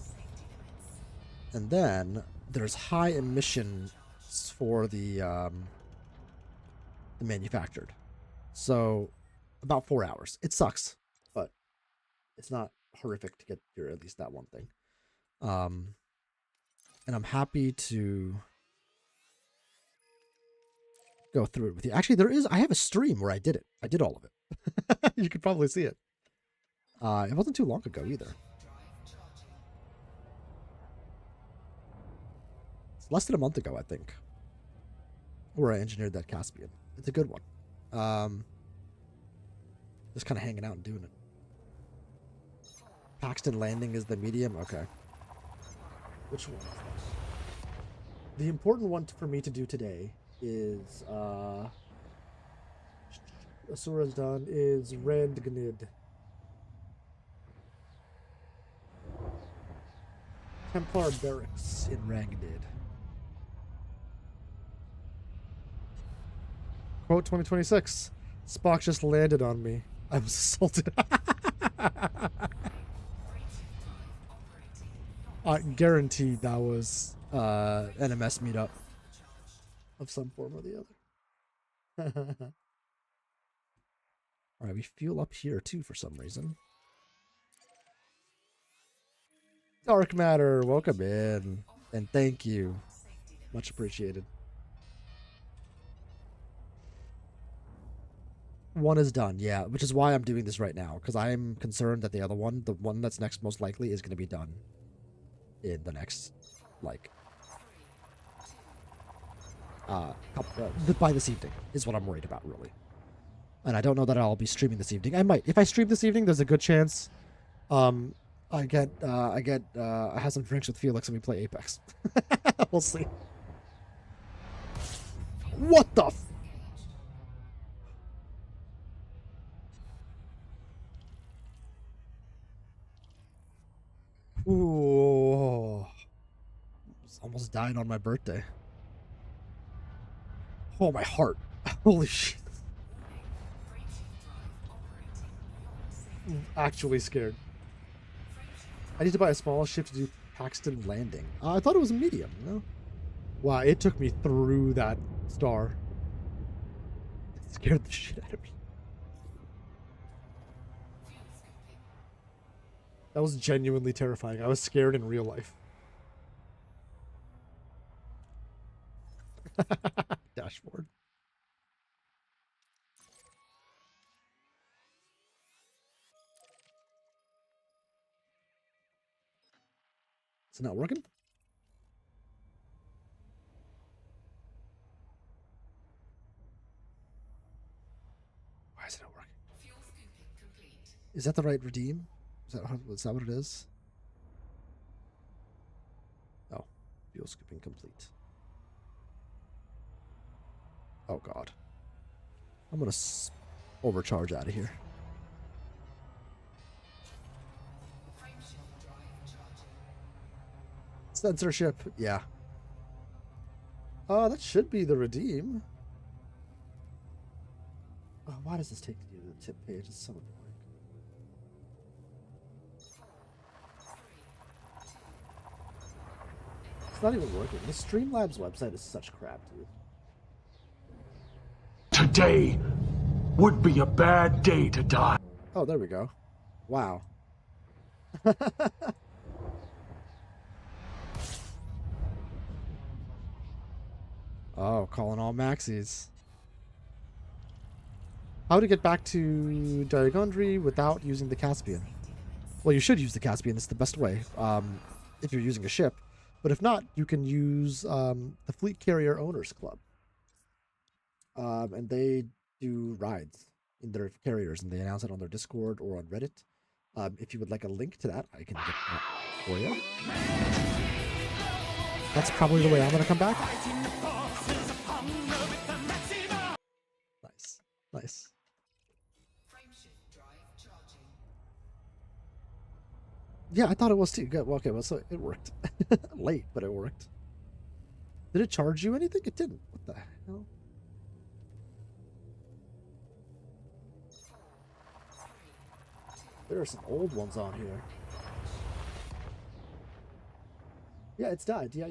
And then there's high emission for the manufactured. So about 4 hours. It sucks, but it's not horrific to get through at least that one thing. And I'm happy to go through it with you. Actually, I have a stream where I did it. I did all of it. You could probably see it. It wasn't too long ago either. It's less than a month ago, I think, where I engineered that Caspian. It's a good one. Just kind of hanging out and doing it. Paxton Landing is the medium? Okay. Which one is that? The important one for me to do today is, Asura's done, is Randgnid. Templar Barracks in Rangdid. Quote 2026. Spock just landed on me. I was assaulted. Guaranteed that was NMS meetup of some form or the other. Alright, we fuel up here too for some reason. Dark Matter, welcome in. And thank you. Much appreciated. One is done, yeah, which is why I'm doing this right now, because I'm concerned that the other one, the one that's next most likely, is going to be done in the next, like, by this evening, is what I'm worried about, really. And I don't know that I'll be streaming this evening. I might. If I stream this evening, there's a good chance I have some drinks with Felix and we play Apex. We'll see. What the f- Ooh. Almost dying on my birthday. Oh, my heart. Holy shit. I'm actually scared. I need to buy a small ship to do Paxton Landing. I thought it was a medium, no? Wow, it took me through that star. It scared the shit out of me. That was genuinely terrifying. I was scared in real life. Dashboard. Is it not working? Why is it not working? Fuel scooping complete. Is that the right redeem? Is that what it is? Oh, fuel scooping complete. Oh god. I'm gonna overcharge out of here. Frameshift drive charging. Censorship, yeah. That should be the redeem. Oh, why does this take you to the tip page? It's so annoying. It's not even working. The Streamlabs website is such crap, dude. Today would be a bad day to die. Oh, there we go. Wow. Oh, calling all maxis. How to get back to Diagondry without using the Caspian? Well, you should use the Caspian. It's the best way if you're using a ship. But if not, you can use the Fleet Carrier Owners Club. And they do rides in their carriers, and they announce it on their Discord or on Reddit. If you would like a link to that, I can get that for you. That's probably the way I'm going to come back. Nice. Nice. Frameshift drive charging. Yeah, I thought it was too. Good. Well, okay, well, so it worked. Late, but it worked. Did it charge you anything? It didn't. What the hell? There are some old ones on here. Yeah, it's died. Yeah.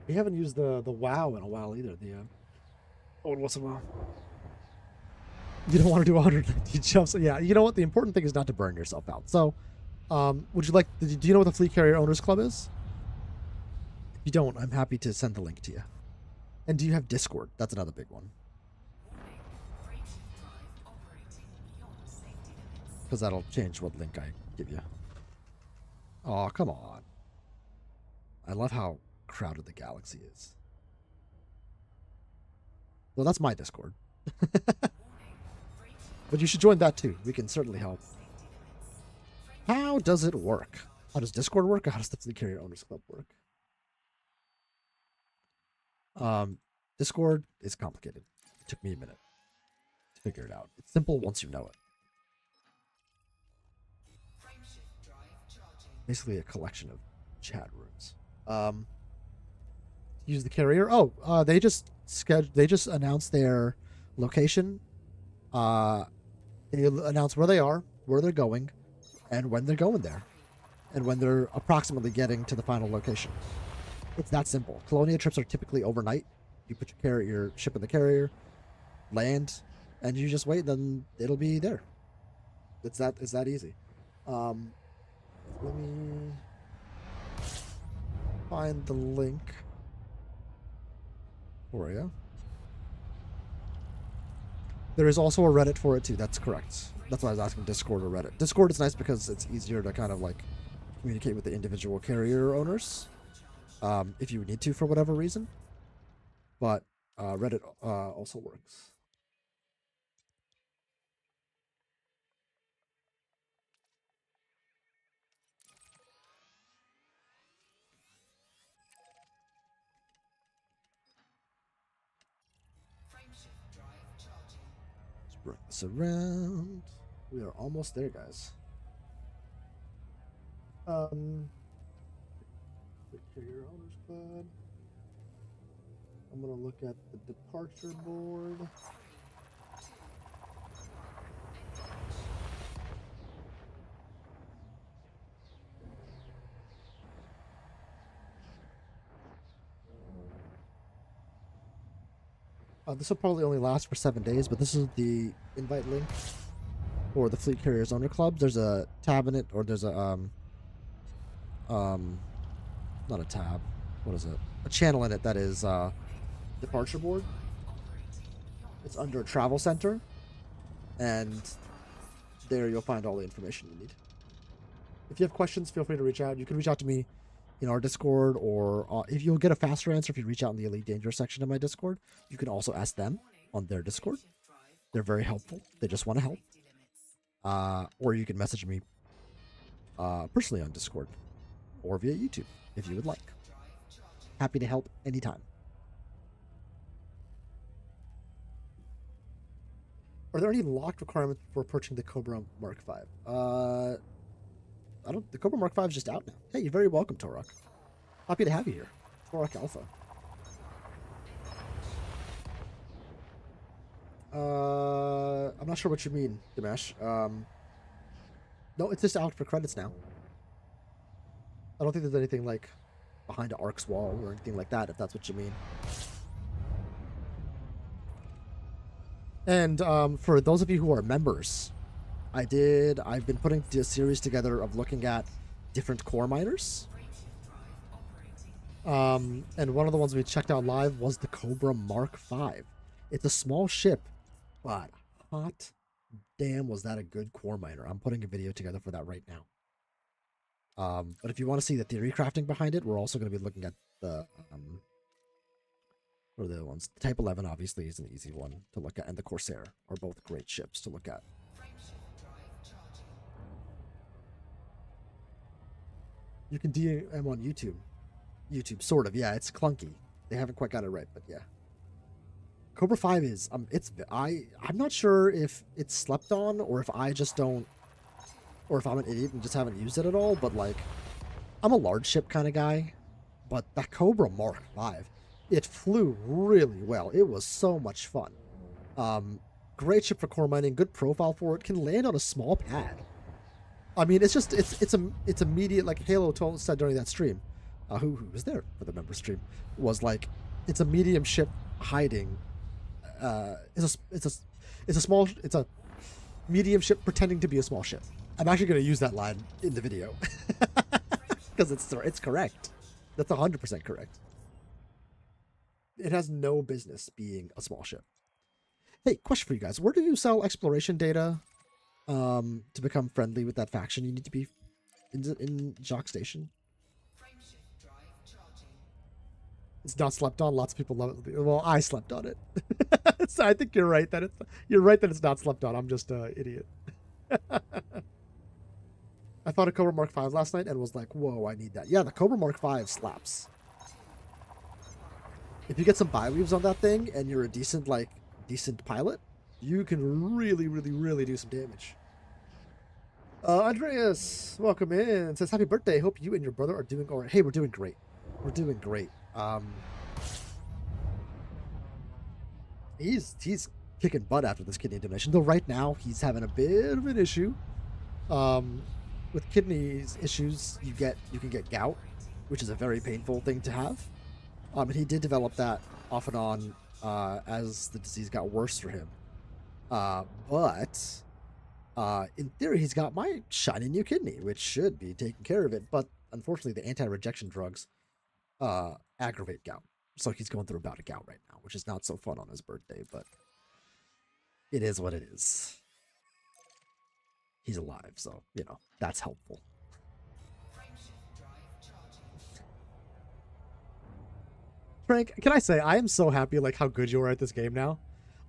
We haven't used the WoW in a while either. The old what's a WoW? You don't want to do 190 jumps. Yeah, you know what? The important thing is not to burn yourself out. So, would you like? Do you know what the Fleet Carrier Owners Club is? If you don't, I'm happy to send the link to you. And do you have Discord? That's another big one. Frameshift drive operating beyond safety limits. Because that'll change what link I give you. Oh, come on. I love how crowded the galaxy is. Well, that's my Discord. But you should join that too. We can certainly help. How does it work? How does Discord work? How does the Fleet Carrier Owners Club work? Discord is complicated. It took me a minute to figure it out. It's simple once you know it. Frameshift drive charging. Basically a collection of chat rooms. Use the carrier. Oh, they just announced their location. They announce where they are, where they're going, and when they're going there, and when they're approximately getting to the final location. It's that simple. Colonia trips are typically overnight. You put your ship in the carrier, land, and you just wait. Then it'll be there. It's that easy. Let me find the link for you. There is also a Reddit for it too. That's correct. That's why I was asking Discord or Reddit. Discord is nice because it's easier to kind of like communicate with the individual carrier owners, if you need to for whatever reason. But Reddit also works. Frameshift drive charging. Let's bring this around. We are almost there, guys. Carrier Owners Club. I'm gonna look at the departure board. This will probably only last for 7 days, but this is the invite link for the Fleet Carriers Owner Club. There's a tab in it, or there's a not a tab. What is it? A channel in it that is departure board. It's under Travel Center, and there you'll find all the information you need. If you have questions, feel free to reach out. You can reach out to me in our Discord, or if you'll get a faster answer if you reach out in the Elite Danger section of my Discord. You can also ask them on their Discord. They're very helpful. They just want to help. Or you can message me personally on Discord or via YouTube if you would like. Happy to help anytime. Are there any locked requirements for approaching the Cobra Mark V? The Cobra Mark V is just out now. Hey, you're very welcome, Torok. Happy to have you here. Torok Alpha. I'm not sure what you mean, Dimash. No, it's just out for credits now. I don't think there's anything like behind an Ark's wall or anything like that, if that's what you mean. And for those of you who are members, I've been putting a series together of looking at different core miners And one of the ones we checked out live was the Cobra Mark V. It's a small ship, but hot damn, was that a good core miner. I'm putting a video together for that right now. But if you want to see the theory crafting behind it, we're also going to be looking at the what are the other ones? The Type 11 obviously is an easy one to look at, and the Corsair are both great ships to look at. Frameshift drive charging. You can DM on YouTube. YouTube, sort of, yeah. It's clunky. They haven't quite got it right, but yeah. Cobra 5 is I'm not sure if it's slept on or if I just don't, or if I'm an idiot and just haven't used it at all. But like, I'm a large ship kind of guy. But that Cobra Mark 5, it flew really well. It was so much fun. Great ship for core mining. Good profile for it. Can land on a small pad. I mean, it's just it's immediate. Like Halo said during that stream, who was there for the member stream, was like, it's a medium ship hiding. It's a medium ship pretending to be a small ship. I'm actually going to use that line in the video because it's correct. That's 100% correct. It has no business being a small ship. Hey, question for you guys: where do you sell exploration data to become friendly with that faction? You need to be in Jock Station. Frameshift drive charging. It's not slept on. Lots of people love it. Well, I slept on it. So I think you're right that it's not slept on. I'm just an idiot. I thought of Cobra Mark V last night and was like, whoa, I need that. Yeah, the Cobra Mark V slaps. If you get some buy weaves on that thing and you're a decent pilot, you can really, really, really do some damage. Andreas, welcome in. Says, happy birthday. Hope you and your brother are doing all right. Hey, we're doing great. We're doing great. He's kicking butt after this kidney donation. Though right now he's having a bit of an issue. With kidneys issues, you can get gout, which is a very painful thing to have. And he did develop that off and on as the disease got worse for him. But in theory, he's got my shiny new kidney, which should be taking care of it. But unfortunately, the anti-rejection drugs aggravate gout. So he's going through a bout of gout right now, which is not so fun on his birthday, but it is what it is. He's alive, so, that's helpful. Frameshift drive charging. Frank, can I say, I am so happy, like, how good you are at this game now.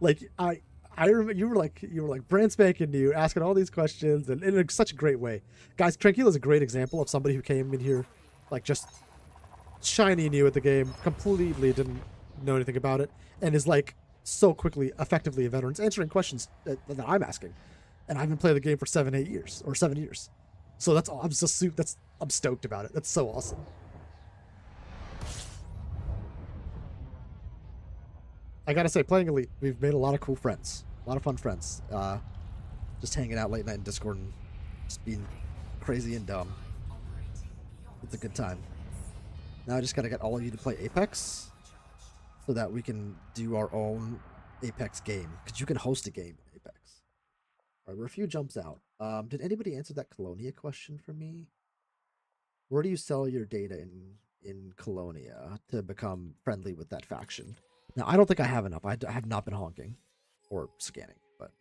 Like, I remember you were like brand spanking new, asking all these questions, and in such a great way. Guys, Tranquilo is a great example of somebody who came in here, like, just shiny new at the game, completely didn't know anything about it, and is, like, so quickly, effectively a veteran, answering questions that I'm asking. And I've been playing the game for 7 years. So that's all. I'm stoked about it. That's so awesome. I gotta say, playing Elite, we've made a lot of cool friends, a lot of fun friends. Just hanging out late night in Discord and just being crazy and dumb. It's a good time. Now I just gotta get all of you to play Apex, so that we can do our own Apex game, because you can host a game in Apex. All right, we're a few jumps out. Did anybody answer that Colonia question for me? Where do you sell your data in Colonia to become friendly with that faction? Now, I don't think I have enough. I have not been honking or scanning, but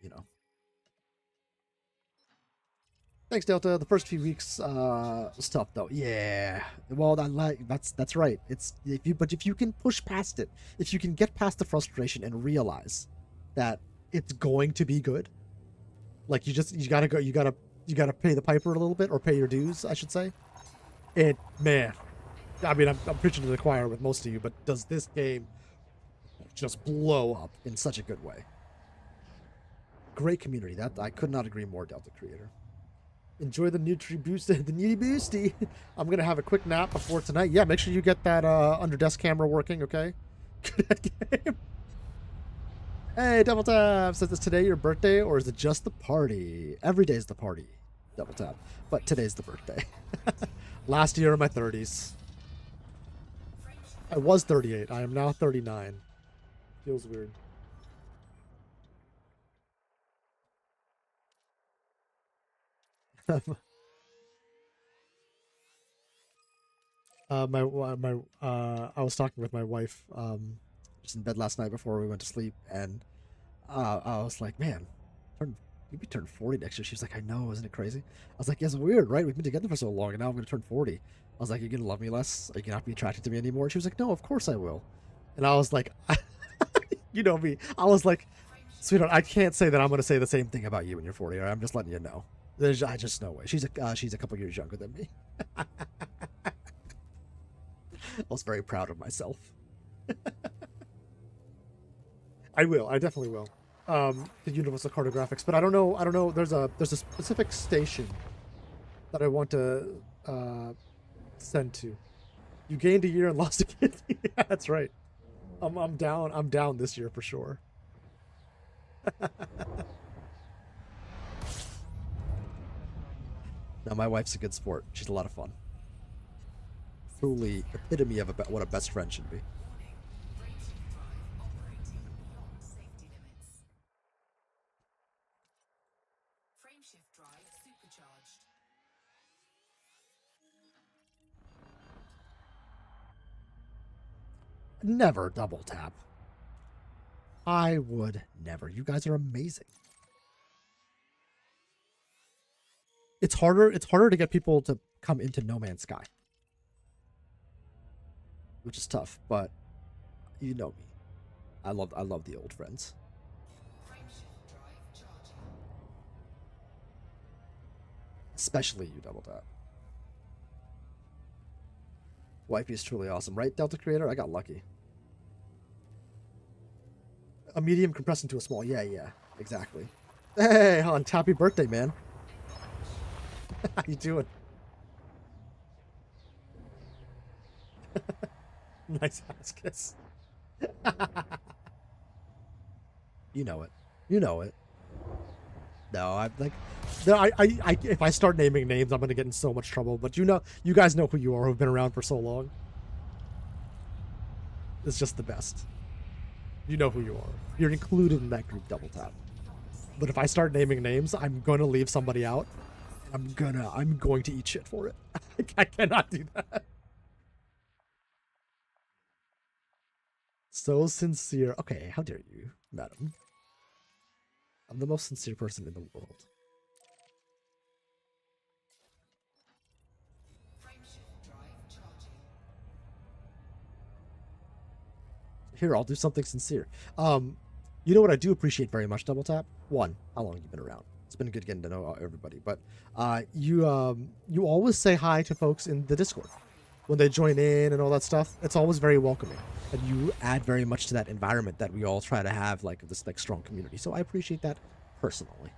Thanks, Delta. The first few weeks was tough, though. Yeah. Well, that's right. If you can push past it, if you can get past the frustration and realize that it's going to be good. Like you gotta pay the piper a little bit, or pay your dues, I should say. And man, I mean, I'm preaching to the choir with most of you, but does this game just blow up in such a good way? Great community. That I could not agree more, Delta Creator. Enjoy the Nutri Boost, the Nutri Boosty. I'm gonna have a quick nap before tonight. Yeah, make sure you get that under desk camera working, okay? Good game. Hey, Double Tap says, is today your birthday or is it just the party? Every day is the party, Double Tap, but today's the birthday. Last year in my 30s. I was 38. I am now 39. Feels weird. I was talking with my wife just in bed last night before we went to sleep, and I was like, man, you'd be turning 40 next year. She was like, I know, isn't it crazy? I was like, yeah, it's weird, right? We've been together for so long, and now I'm going to turn 40. I was like, you're going to love me less? Are you going to not be attracted to me anymore? She was like, no, of course I will. And I was like, you know me. I was like, sweetheart, I can't say that I'm going to say the same thing about you when you're 40. Right? I'm just letting you know. I just no way. She's a couple years younger than me. I was very proud of myself. I will. I definitely will. The Universal Cartographics, but I don't know. There's a specific station that I want to send to. You gained a year and lost a kid. Yeah, that's right. I'm down this year for sure. No, my wife's a good sport. She's a lot of fun. Truly epitome of what a best friend should be. Frameshift drive operating beyond safety limits. Frameshift drive supercharged. Never double tap. I would never. You guys are amazing. It's harder to get people to come into No Man's Sky. Which is tough, but you know me. I love the old friends. Frameshift drive charging. Especially you, Double Tap. Wifey is truly awesome, right, Delta Creator? I got lucky. A medium compressed into a small. Yeah, exactly. Hey, hon, happy birthday, man. How you doing? Nice ass kiss. You know it. You know it. No, I'm like, no, I, if I start naming names, I'm gonna get in so much trouble. But you guys know who you are, who've been around for so long. It's just the best. You know who you are. You're included in that group, Double Tap. But if I start naming names, I'm gonna leave somebody out. I'm going to eat shit for it. I cannot do that. So sincere. Okay, how dare you, madam? I'm the most sincere person in the world. Frameshift drive charging. Here, I'll do something sincere. You know what I do appreciate very much, Double Tap? One, how long you've been around. It's been good getting to know everybody. But you always say hi to folks in the Discord when they join in and all that stuff. It's always very welcoming, and you add very much to that environment that we all try to have, like this like strong community. So I appreciate that personally.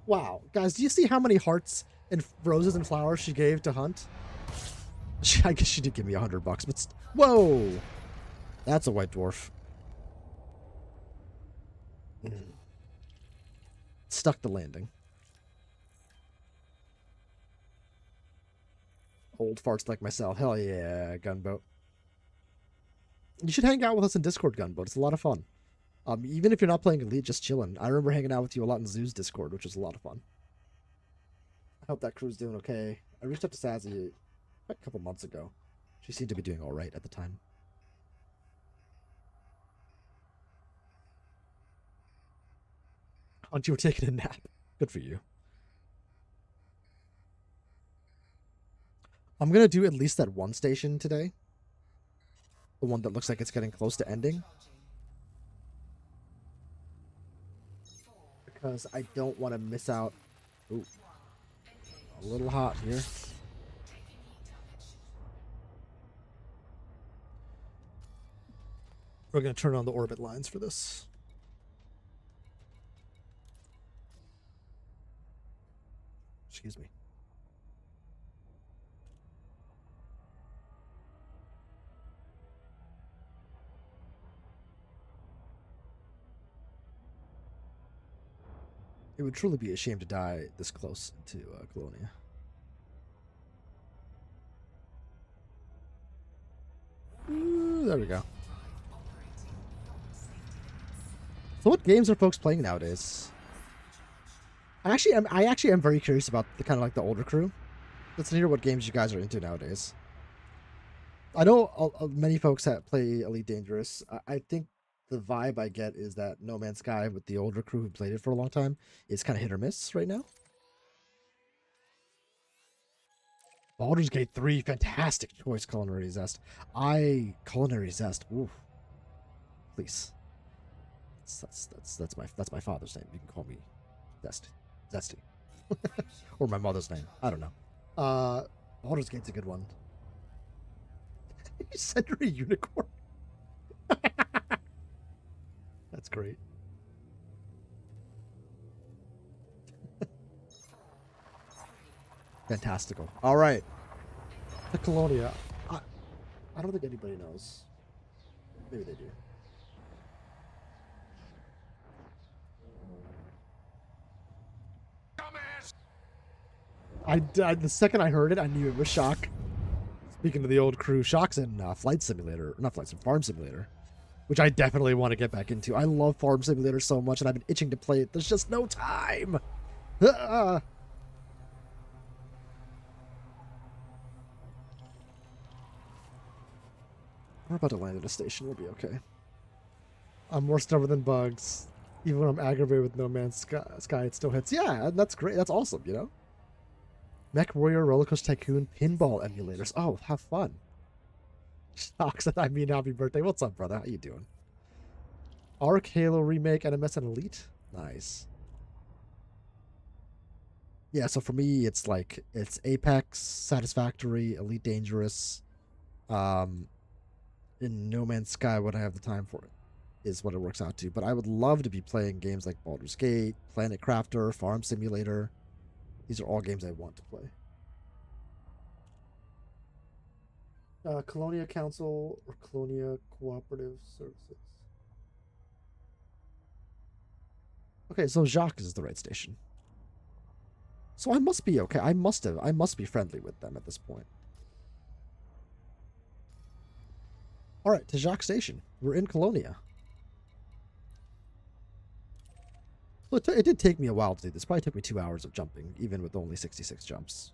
Wow, guys, do you see how many hearts and roses and flowers she gave to Hunt? I guess she did give me $100, but whoa, that's a white dwarf. Stuck the landing. Old farts like myself. Hell yeah, Gunboat. You should hang out with us in Discord, Gunboat. It's a lot of fun. Even if you're not playing Elite, just chilling. I remember hanging out with you a lot in Zoo's Discord, which was a lot of fun. I hope that crew's doing okay. I reached out to Sazzy a couple months ago. She seemed to be doing all right at the time. Aren't you taking a nap? Good for you. I'm going to do at least that one station today. The one that looks like it's getting close to ending. Because I don't want to miss out. Ooh. A little hot here. We're going to turn on the orbit lines for this. Excuse me. It would truly be a shame to die this close to Colonia. Ooh, there we go. So what games are folks playing nowadays? I actually am very curious about the kind of like the older crew. Let's hear what games you guys are into nowadays. I know many folks that play Elite Dangerous. I think the vibe I get is that No Man's Sky with the older crew who played it for a long time is kind of hit or miss right now. Baldur's Gate 3, fantastic choice, Culinary Zest. Culinary Zest, ooh. Please. That's my father's name. You can call me Zesty. Or my mother's name. I don't know. Baldur's Gate's a good one. You said you're a unicorn. That's great. Fantastical. All right. The Colonia. I don't think anybody knows. Maybe they do. The second I heard it, I knew it was Shock. Speaking of the old crew, Shock's in Flight Simulator, not Flight Simulator, Farm Simulator, which I definitely want to get back into. I love Farm Simulator so much, and I've been itching to play it. There's just no time. We're about to land at a station. We'll be okay. I'm more stubborn than bugs. Even when I'm aggravated with No Man's Sky, it still hits. Yeah, that's great. That's awesome, you know? Mech Warrior, Roller Coaster Tycoon, Pinball emulators. Oh, have fun. Shock said, I mean, happy birthday. What's up, brother? How you doing? Arc, Halo Remake, NMS, and Elite. Nice. Yeah, so for me, it's like, it's Apex, Satisfactory, Elite Dangerous, in No Man's Sky when I have the time for it, is what it works out to. But I would love to be playing games like Baldur's Gate, Planet Crafter, Farm Simulator. These are all games I want to play. Colonia Council or Colonia Cooperative Services. Okay, so Jacques is the right station. So I must be okay. I must be friendly with them at this point. Alright, to Jacques Station. We're in Colonia. Well, it did take me a while to do this. Probably took me 2 hours of jumping, even with only 66 jumps.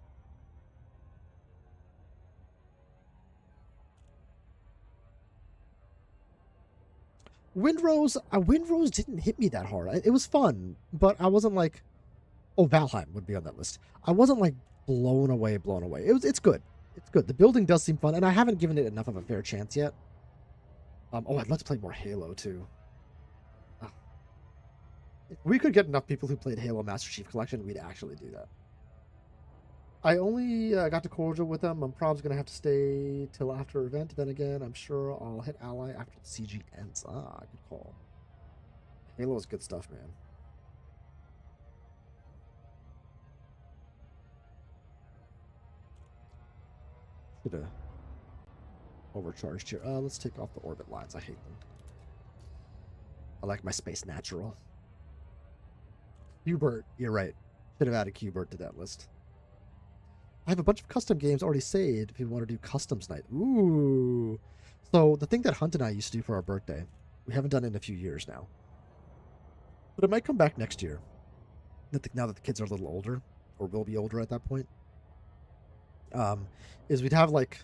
Windrose didn't hit me that hard. It was fun, but I wasn't like, oh, Valheim would be on that list. I wasn't like blown away. It's good. It's good. The building does seem fun, and I haven't given it enough of a fair chance yet. Oh, I'd love to play more Halo too. If we could get enough people who played Halo Master Chief Collection, we'd actually do that. I only got to cordial with them. I'm probably going to have to stay till after event. Then again, I'm sure I'll hit ally after the CG ends. Ah, good call. Halo is good stuff, man. Should have overcharged here. Let's take off the orbit lines. I hate them. I like my space natural. Hubert, you're right. Should have added Hubert to that list. I have a bunch of custom games already saved if you want to do customs night. Ooh. So the thing that Hunt and I used to do for our birthday, we haven't done it in a few years now. But it might come back next year. Now that the kids are a little older, or will be older at that point. Is we'd have like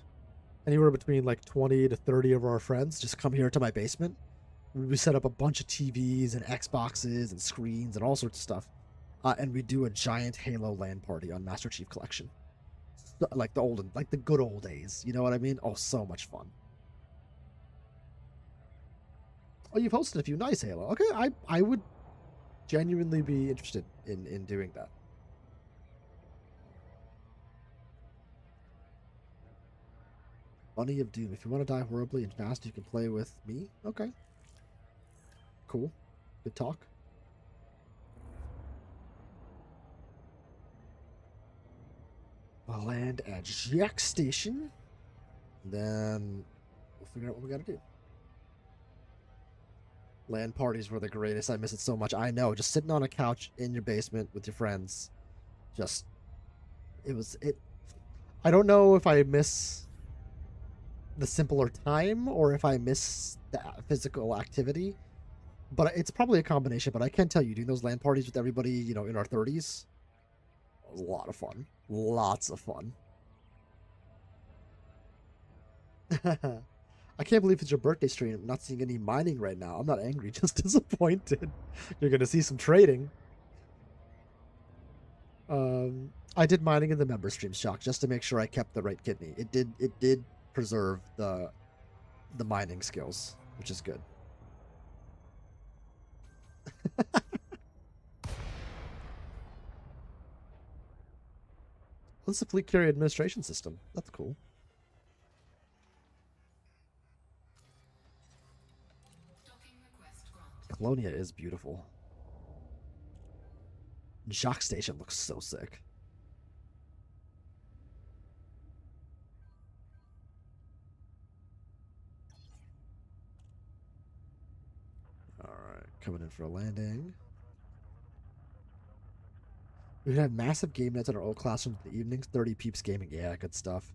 anywhere between like 20 to 30 of our friends just come here to my basement. We set up a bunch of TVs and Xboxes and screens and all sorts of stuff. And we do a giant Halo LAN party on Master Chief Collection. Like the good old days. You know what I mean? Oh, so much fun. Oh, you've hosted a few. Nice, Halo. Okay, I would genuinely be interested in doing that. Bunny of Doom. If you want to die horribly and fast, you can play with me. Okay. Cool. Good talk. I'll land at Jack Station. Then we'll figure out what we gotta do. LAN parties were the greatest. I miss it so much. I know. Just sitting on a couch in your basement with your friends. I don't know if I miss the simpler time or if I miss the physical activity. But it's probably a combination. But I can tell you, doing those LAN parties with everybody, in our 30s, was a lot of fun. Lots of fun. I can't believe it's your birthday stream. I'm not seeing any mining right now. I'm not angry, just disappointed. You're gonna see some trading. I did mining in the member stream, Shock, just to make sure I kept the right kidney. It did preserve the mining skills, which is good. What's the fleet carrier administration system? That's cool. Docking request granted. Colonia is beautiful. Jacques Station looks so sick. Alright, coming in for a landing. We have massive game nights in our old classroom in the evenings, 30 peeps gaming. Yeah, good stuff.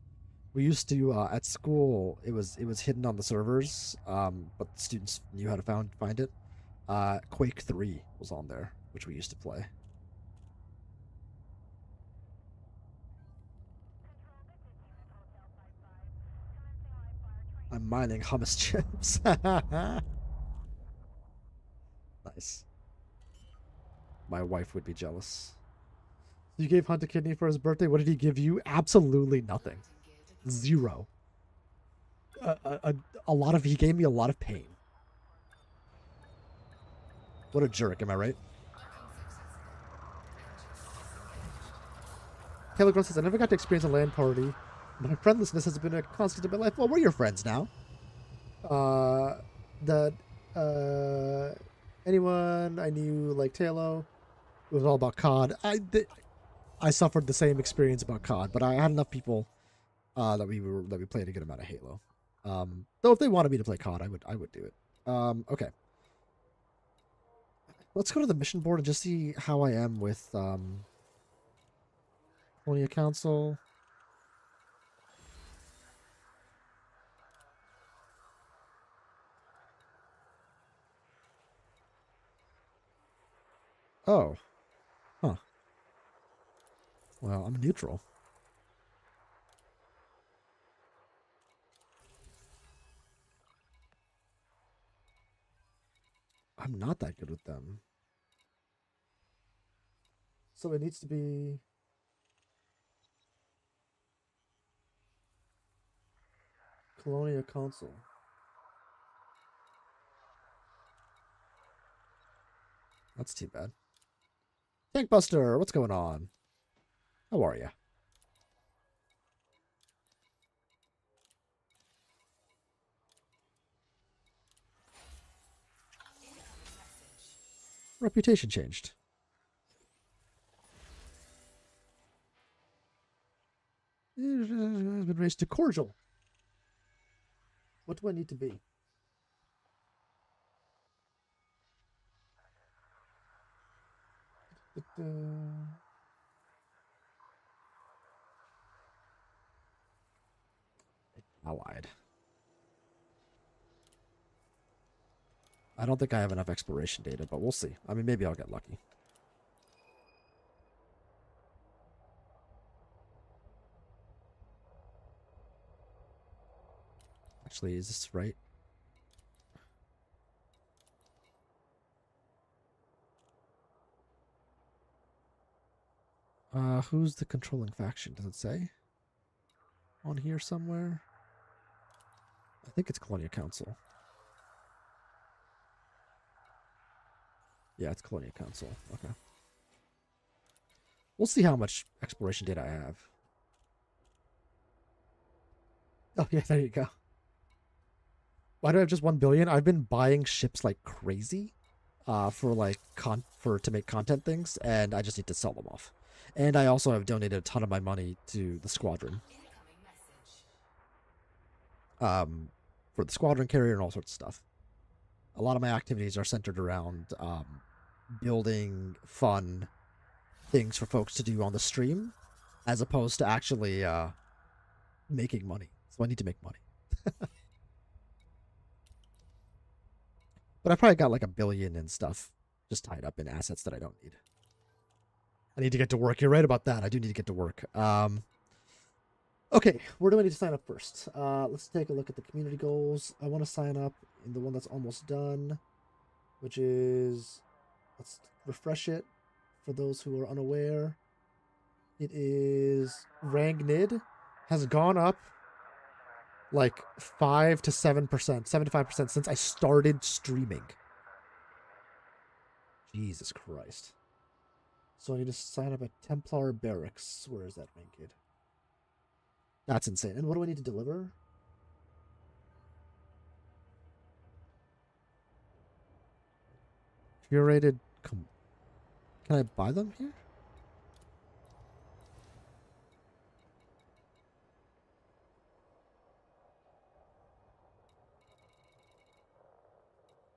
We used to at school. It was hidden on the servers, but the students knew how to find it. Quake 3 was on there, which we used to play. I'm mining hummus chips. Nice. My wife would be jealous. You gave Hunt a kidney for his birthday. What did he give you? Absolutely nothing. Zero. A lot of. He gave me a lot of pain. What a jerk, am I right? Taylor Gross says, I never got to experience a LAN party. My friendlessness has been a constant in my life. Well, we're your friends now. Anyone I knew like Taylor, it was all about COD. I suffered the same experience about COD, but I had enough people that we played a good amount of Halo. Though if they wanted me to play COD, I would do it. Okay. Let's go to the mission board and just see how I am with Colonia Council. Oh. Huh. Well, I'm neutral. I'm not that good with them. So it needs to be... Colonia Council. That's too bad. Tankbuster, what's going on? How are you? Reputation changed. It has been raised to cordial. What do I need to be? Allied. I don't think I have enough exploration data, but we'll see. I mean, maybe I'll get lucky. Actually, is this right? Who's the controlling faction? Does it say? On here somewhere? I think it's Colonia Council. Yeah, it's Colonia Council. Okay. We'll see how much exploration data I have. Oh, yeah, there you go. Why do I have just 1 billion? I've been buying ships like crazy for like to make content things, and I just need to sell them off. And I also have donated a ton of my money to the squadron. For the squadron carrier and all sorts of stuff. A lot of my activities are centered around building fun things for folks to do on the stream, as opposed to actually making money. So I need to make money. But I probably got like 1 billion and stuff just tied up in assets that I don't need. I need to get to work. You're right about that. I do need to get to work. Okay, where do I need to sign up first? Let's take a look at the community goals. I want to sign up in the one that's almost done, which is, let's refresh it for those who are unaware. It is Rangnid has gone up like 5 to 7%, 75% since I started streaming. Jesus Christ. So I need to sign up at Templar Barracks. Where is that Rangnid? That's insane. And what do I need to deliver? Curated. Can I buy them here?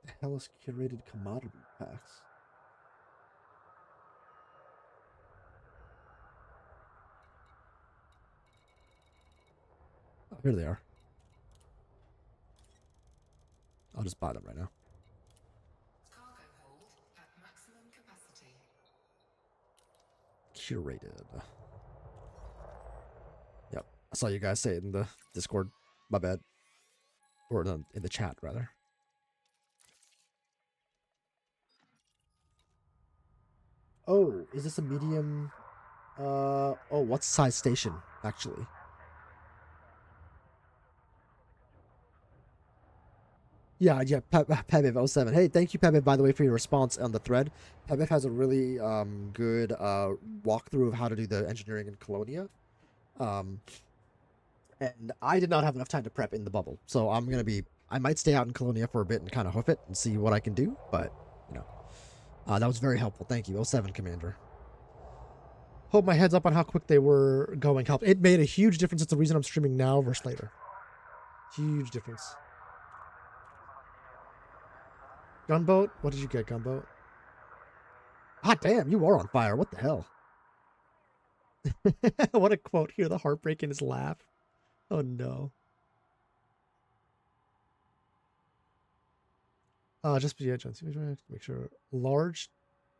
The hell is curated commodity packs? Oh, here they are. I'll just buy them right now. Cargo hold at maximum capacity. Curated. Yep. I saw you guys say it in the Discord. My bad. Or in the chat, rather. Oh, is this a medium? Oh, what size station, actually? Yeah, Pebib07. Hey, thank you, Pebib, by the way, for your response on the thread. Pebib has a really good walkthrough of how to do the engineering in Colonia. And I did not have enough time to prep in the bubble. So I might stay out in Colonia for a bit and kind of hoof it and see what I can do. But, you know, that was very helpful. Thank you, 07 Commander. Hope my heads up on how quick they were going helped. It made a huge difference. It's the reason I'm streaming now versus later. Huge difference. Gunboat? What did you get, Gunboat? Ah, damn, you are on fire. What the hell? What a quote here. The heartbreak in his laugh. Oh, no. Just, yeah, John, make sure. Large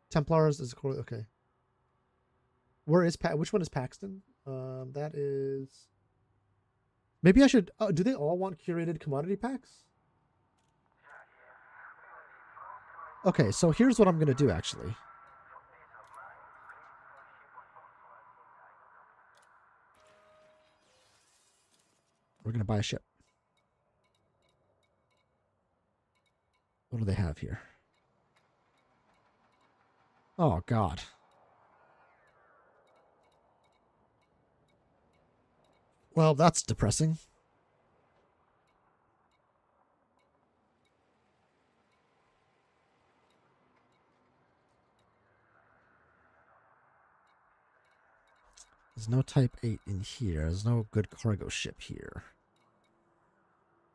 Templars is, okay. Where is, which one is Paxton? That is, maybe I should, do they all want curated commodity packs? Okay, so here's what I'm going to do, actually. We're going to buy a ship. What do they have here? Oh, God. Well, that's depressing. There's no Type 8 in here. There's no good cargo ship here.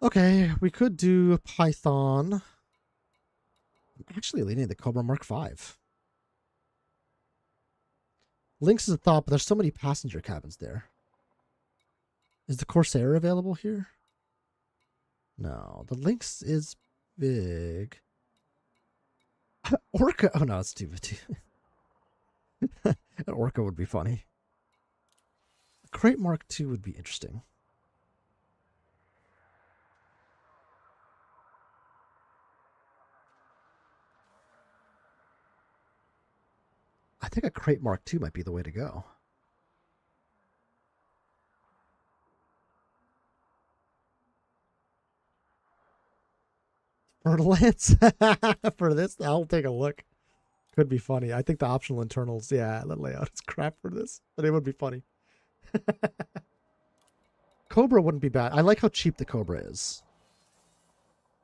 Okay, we could do Python. I'm actually leaning the Cobra Mark V. Lynx is a thought, but there's so many passenger cabins there. Is the Corsair available here? No, the Lynx is big. Orca. Oh no, it's too. An Orca would be funny. A Crate Mark II would be interesting. I think a Crate Mark II might be the way to go. Fertilance? For this, I'll take a look. Could be funny. I think the optional internals, yeah, the layout is crap for this, but it would be funny. Cobra wouldn't be bad. I like how cheap the Cobra is.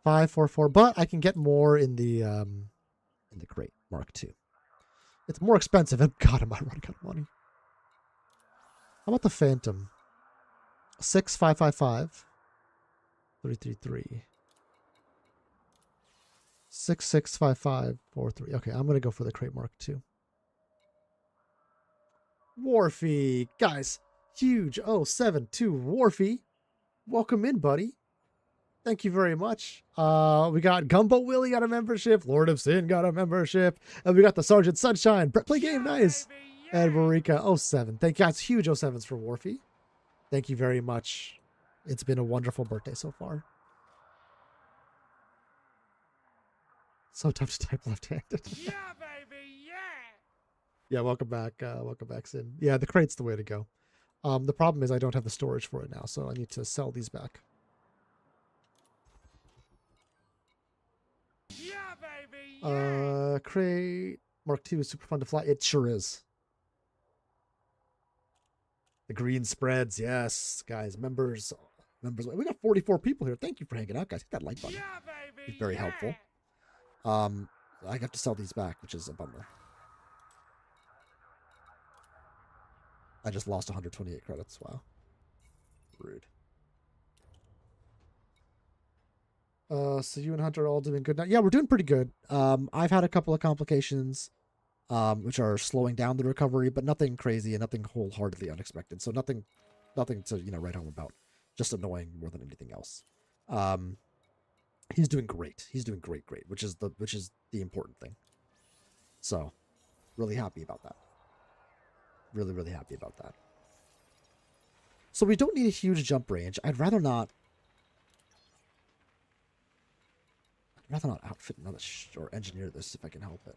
544, but I can get more in the Crate Mark II. It's more expensive. And God, am I running out of money? How about the Phantom? 6555 333 665543. Okay, I'm gonna go for the Crate Mark II. Wharfy, guys, huge 072 Wharfy. Welcome in, buddy. Thank you very much. We got Gumbo Willie got a membership. Lord of Sin got a membership. And we got the Sergeant Sunshine. Play game, nice. And Marika 07. Thank you guys. Huge 07s for Wharfy. Thank you very much. It's been a wonderful birthday so far. So tough to type left-handed. Yeah, baby, yeah. Yeah, welcome back. Welcome back, Sin. Yeah, the crate's the way to go. The problem is I don't have the storage for it now, so I need to sell these back. Yeah, baby, yeah. Crate Mark II is super fun to fly. It sure is. The green spreads, yes, guys, members. We got 44 people here. Thank you for hanging out, guys. Hit that like button. Yeah, baby, It's very yeah. helpful. I have to sell these back, which is a bummer. I just lost 128 credits. Wow. Rude. So you and Hunter are all doing good now? Yeah, we're doing pretty good. I've had a couple of complications, which are slowing down the recovery, but nothing crazy and nothing wholeheartedly unexpected. So nothing to, write home about. Just annoying more than anything else. He's doing great. He's doing great, which is the important thing. So, really happy about that. Really, really happy about that. So we don't need a huge jump range. I'd rather not outfit another or engineer this if I can help it.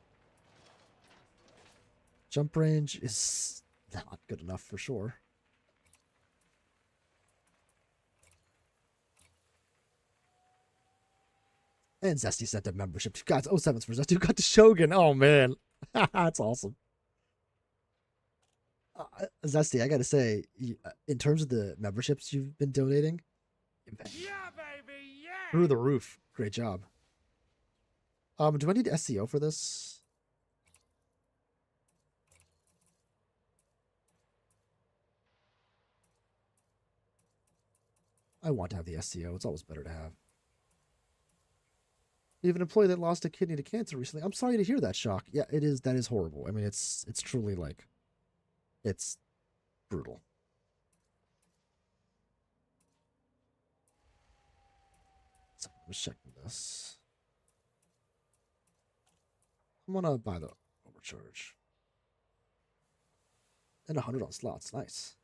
Jump range is not good enough for sure. And Zesty sent a membership. Guys, 07s for Zesty. Got the Shogun. Oh, man. That's awesome. Zesty, I gotta say, in terms of the memberships you've been donating, Yeah, baby, yeah. through the roof. Great job. Do I need SEO for this? I want to have the SEO. It's always better to have. We have an employee that lost a kidney to cancer recently. I'm sorry to hear that, Shock. Yeah, it is. That is horrible. I mean, it's truly like, it's brutal. So I'm just checking this. I'm gonna buy the overcharge. And 100 on slots. Nice.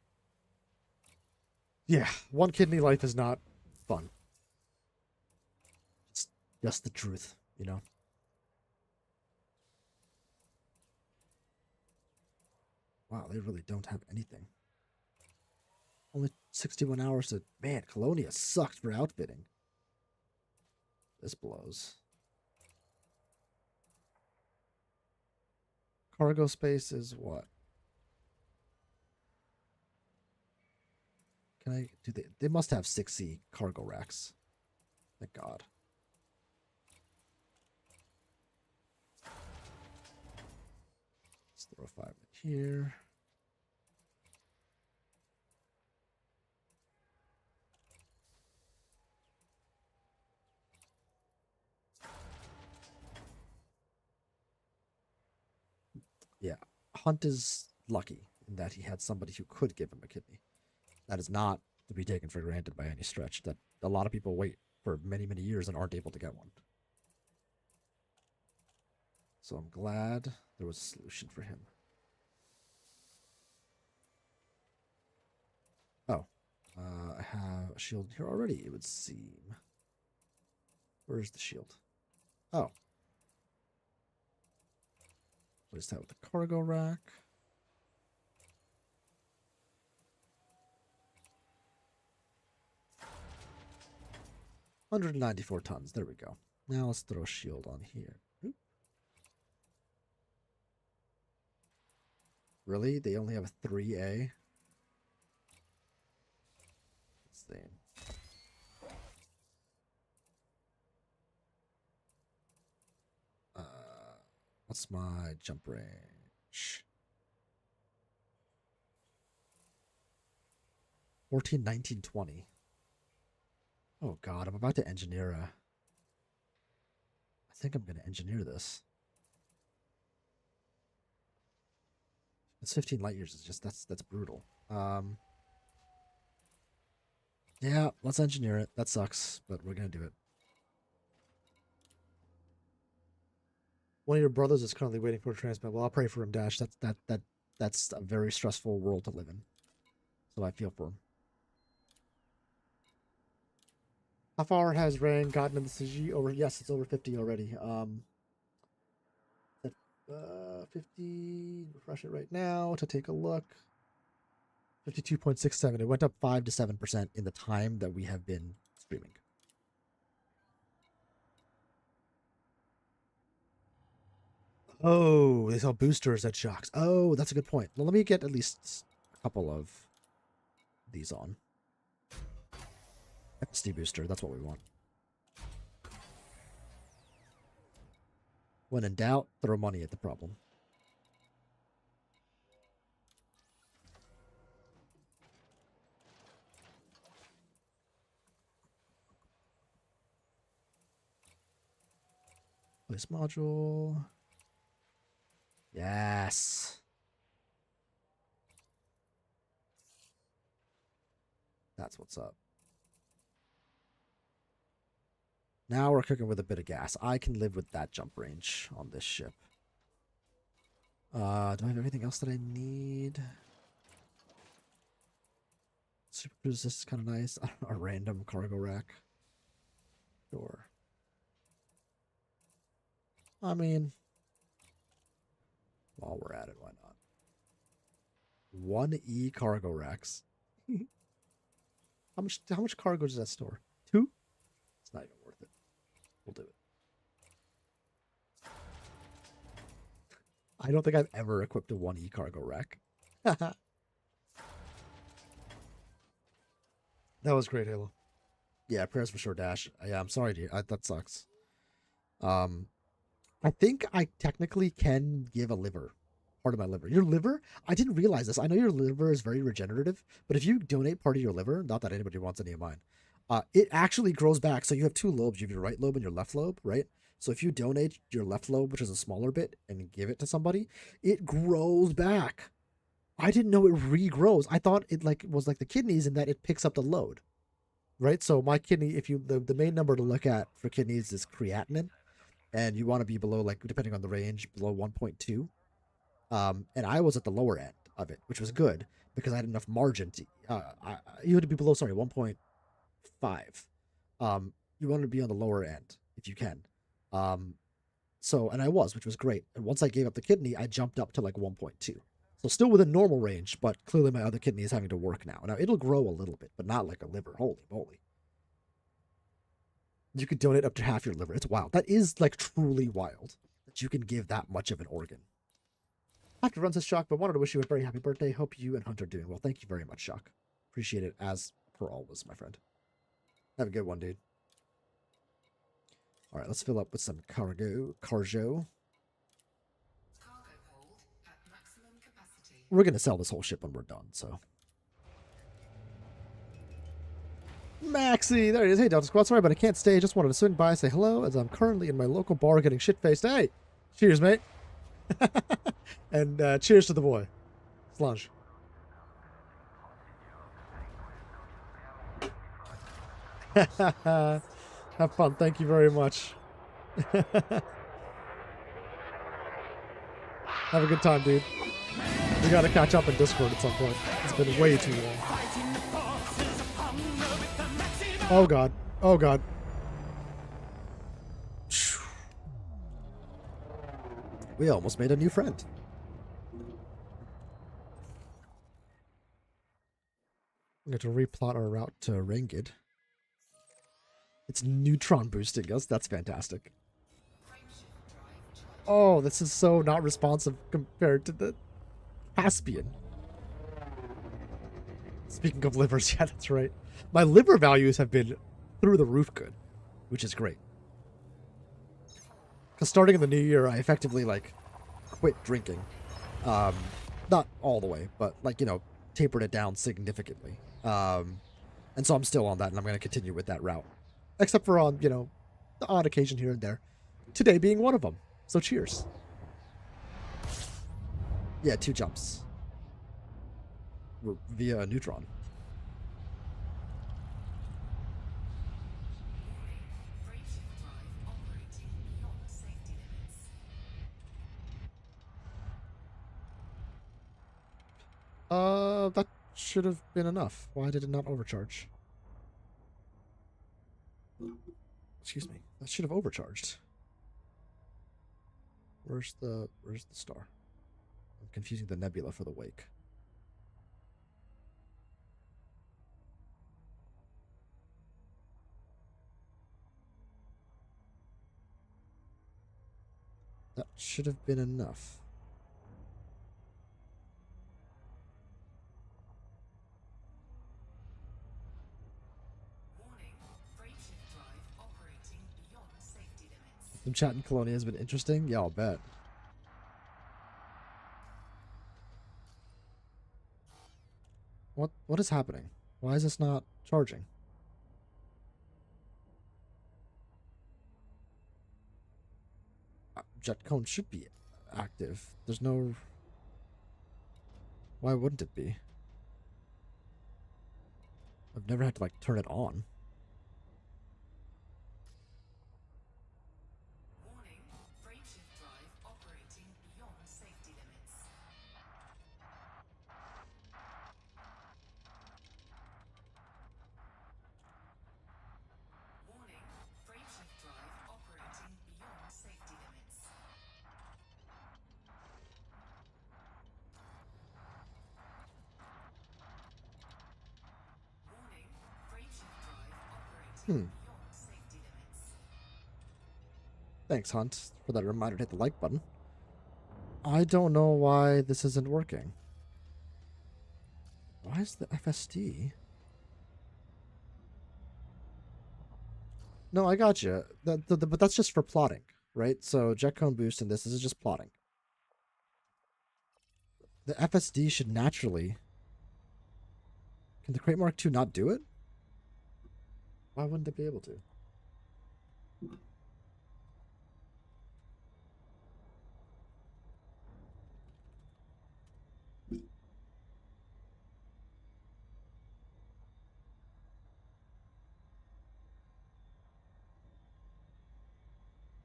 Yeah, one kidney life is not fun. It's just the truth, Wow, they really don't have anything. Only 61 hours to... Man, Colonia sucked for outfitting. This blows. Cargo space is what? Can I do they must have 6C cargo racks. Thank God. Let's throw 5 in here. Yeah, Hunt is lucky in that he had somebody who could give him a kidney. That is not to be taken for granted by any stretch. That a lot of people wait for many, many years and aren't able to get one. So I'm glad there was a solution for him. Oh, I have a shield here already, it would seem. Where's the shield? Oh. Place that with the cargo rack. $194 tons. There we go. Now let's throw a shield on here. Oop. Really? They only have a 3A? Let's see. What's my jump range? 14, 19, 20. Oh God, I'm about to engineer a... I think I'm going to engineer this. It's 15 light years. It's just, that's brutal. Yeah, let's engineer it. That sucks, but we're going to do it. One of your brothers is currently waiting for a transplant. Well, I'll pray for him, Dash. That's a very stressful world to live in. So I feel for him. How far has Rain gotten in the CG? Over, yes, it's over 50 already. 50. Refresh it right now to take a look. 52.67. It went up 5 to 7% in the time that we have been streaming. Oh, they sell boosters at Shocks. Oh, that's a good point. Well, let me get at least a couple of these on. FSD booster, that's what we want. When in doubt, throw money at the problem. Place module. Yes. That's what's up. Now we're cooking with a bit of gas. I can live with that jump range on this ship. Do I have everything else that I need? Super cruise, this is kind of nice. A random cargo rack. Sure. I mean, while we're at it, why not? 1E cargo racks. How much cargo does that store? 2? It's not even worth it. We'll do it. I don't think I've ever equipped a 1E cargo rack. That was great, Halo. Yeah, prayers for sure, Dash. Yeah, I'm sorry, dude. That sucks. I think I technically can give a liver. Part of my liver. Your liver? I didn't realize this. I know your liver is very regenerative, but if you donate part of your liver, not that anybody wants any of mine, it actually grows back. So you have two lobes. You have your right lobe and your left lobe, right? So if you donate your left lobe, which is a smaller bit, and give it to somebody, it grows back. I didn't know it regrows. I thought it was like the kidneys in that it picks up the load, right? So my kidney, if you the main number to look at for kidneys is creatinine, and you want to be below, like, depending on the range, below 1.2. And I was at the lower end of it, which was good because I had enough margin to. You had to be below, sorry, 1.5. You want to be on the lower end if you can. So, and I was, which was great. And once I gave up the kidney, I jumped up to like 1.2. So still within normal range, but clearly my other kidney is having to work now. Now it'll grow a little bit, but not like a liver. Holy moly. You could donate up to half your liver. It's wild. That is like truly wild that you can give that much of an organ. I have to run this, Shock, but wanted to wish you a very happy birthday. Hope you and Hunter are doing well. Thank you very much, Shock. Appreciate it as per always, my friend. Have a good one, dude. All right, let's fill up with some cargo. Cargo hold at maximum capacity. We're going to sell this whole ship when we're done, so. Maxie, there he is. Hey, Delta Squad. Sorry, but I can't stay. Just wanted to swing by and say hello as I'm currently in my local bar getting shit-faced. Hey, cheers, mate. And cheers to the boy. Slunge. Have fun. Thank you very much. Have a good time, dude. We gotta catch up in Discord at some point. It's been way too long. Oh god. Oh god. We almost made a new friend. I'm going to replot our route to Rangid. It's neutron boosting us. That's fantastic. Oh, this is so not responsive compared to the Caspian. Speaking of livers, yeah, that's right. My liver values have been through the roof good, which is great. Because starting in the new year, I effectively, like, quit drinking. Not all the way, but, like, you know, tapered it down significantly. And so I'm still on that, and I'm going to continue with that route. Except for on, you know, the odd occasion here and there. Today being one of them. So cheers. Yeah, 2 jumps. Via a neutron. That should have been enough. Why did it not overcharge? Excuse me. That should have overcharged. Where's the star? I'm confusing the nebula for the wake. That should have been enough. Warning, frameshift drive operating beyond safety limits. The chat in Colonia has been interesting. Yeah, I'll bet. What is happening? Why is this not charging? Jet cone should be active. There's no... Why wouldn't it be? I've never had to, like, turn it on. Warning, frameshift drive operating beyond safety limits. Warning, frameshift drive operating beyond safety limits. Warning, frameshift drive operating beyond safety limits. Thanks, Hunt, for that reminder to hit the like button. I don't know why this isn't working. Why is the FSD? No, I got you. But that's just for plotting, right? So jet cone boost and this is just plotting. The FSD should naturally... Can the Crate Mark II not do it? Why wouldn't it be able to?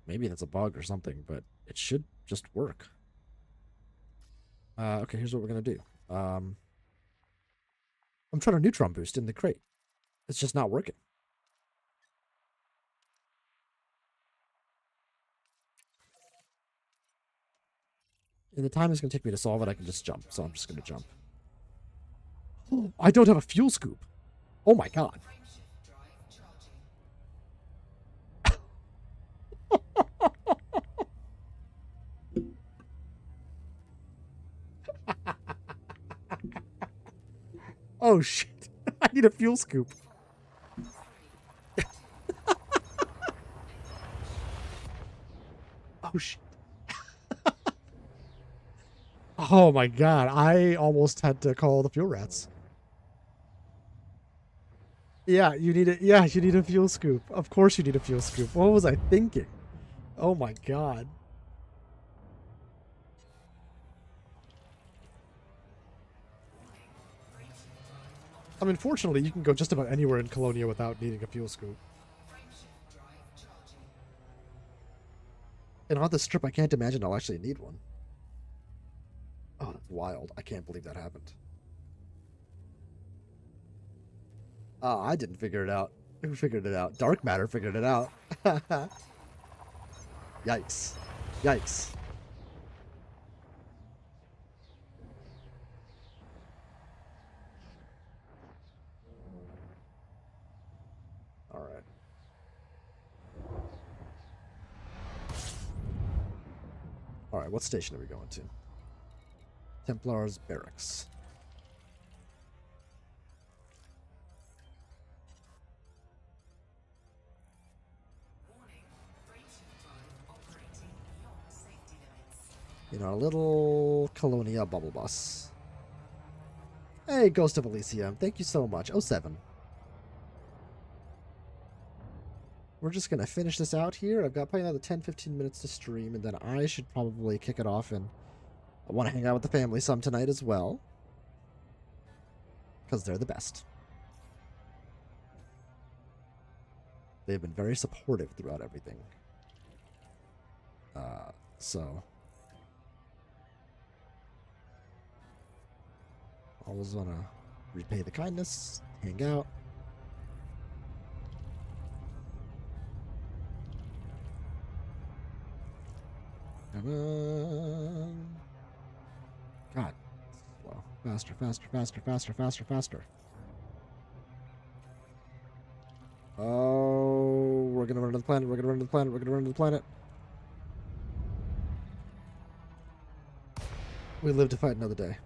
Maybe that's a bug or something, but it should just work. Okay, here's what we're going to do. I'm trying to neutron boost in the crate. It's just not working. In the time it's going to take me to solve it, I can just jump. So I'm just going to jump. I don't have a fuel scoop. Oh my god. Frameshift drive charging. Oh shit. I need a fuel scoop. Oh shit. Oh my god. I almost had to call the fuel rats. Yeah, you need it. Yeah, you need a fuel scoop. Of course you need a fuel scoop. What was I thinking? Oh my god. I mean, fortunately, you can go just about anywhere in Colonia without needing a fuel scoop. Frameshift drive charging. And on this trip, I can't imagine I'll actually need one. Oh, that's wild. I can't believe that happened. I didn't figure it out. Who figured it out? Dark matter figured it out. Yikes. Yikes. Alright. Alright, what station are we going to? Templar's Barracks. Warning, frameshift drive operating beyond safety limits. In our little Colonia bubble bus. Hey, Ghost of Elysium. Thank you so much. 07. We're just going to finish this out here. I've got probably another 10-15 minutes to stream, and then I should probably kick it off, and I want to hang out with the family some tonight as well. Because they're the best. They've been very supportive throughout everything. So... always want to repay the kindness, hang out. come on. God. Slow. Faster, faster, faster, faster, faster, faster. Oh, we're gonna run into the planet, we're gonna run into the planet, we're gonna run into the planet. We live to fight another day.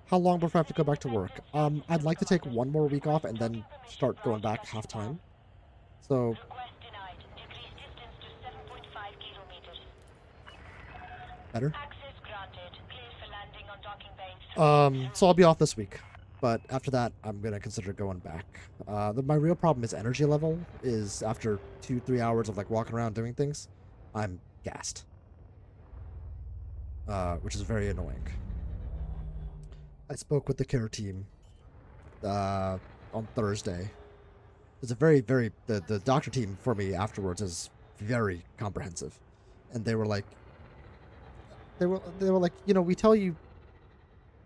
How long before I have to go back to work? I'd like to take one more week off and then start going back half time. So better. So I'll be off this week, but after that, I'm gonna consider going back. My real problem is energy level. Is after 2-3 hours of like walking around doing things, I'm gassed, which is very annoying. I spoke with the care team on Thursday. It's a the doctor team for me afterwards is very comprehensive, and they were like, you know, we tell you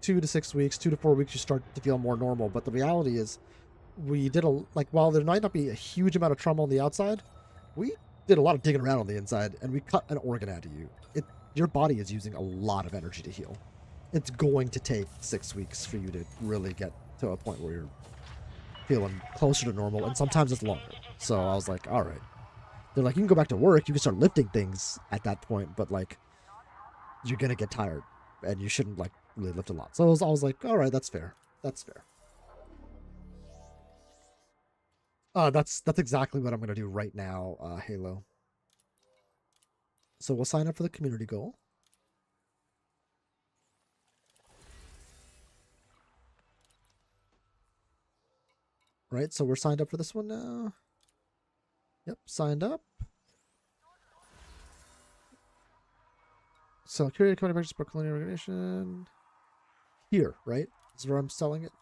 2 to 6 weeks, 2 to 4 weeks, you start to feel more normal. But the reality is, we did while there might not be a huge amount of trauma on the outside, we did a lot of digging around on the inside, and we cut an organ out of you. Your body is using a lot of energy to heal. It's going to take 6 weeks for you to really get to a point where you're feeling closer to normal, and sometimes it's longer. So I was like, all right. They're like, you can go back to work, you can start lifting things at that point, but like, you're gonna get tired, and you shouldn't like really lift a lot. So I was like, all right, that's fair. That's fair. That's exactly what I'm gonna do right now, Halo. So we'll sign up for the community goal. Right, so we're signed up for this one now. Yep, signed up. So, Curated Commodity Purchase for Colonia Organization. Here, right? This is where I'm selling it.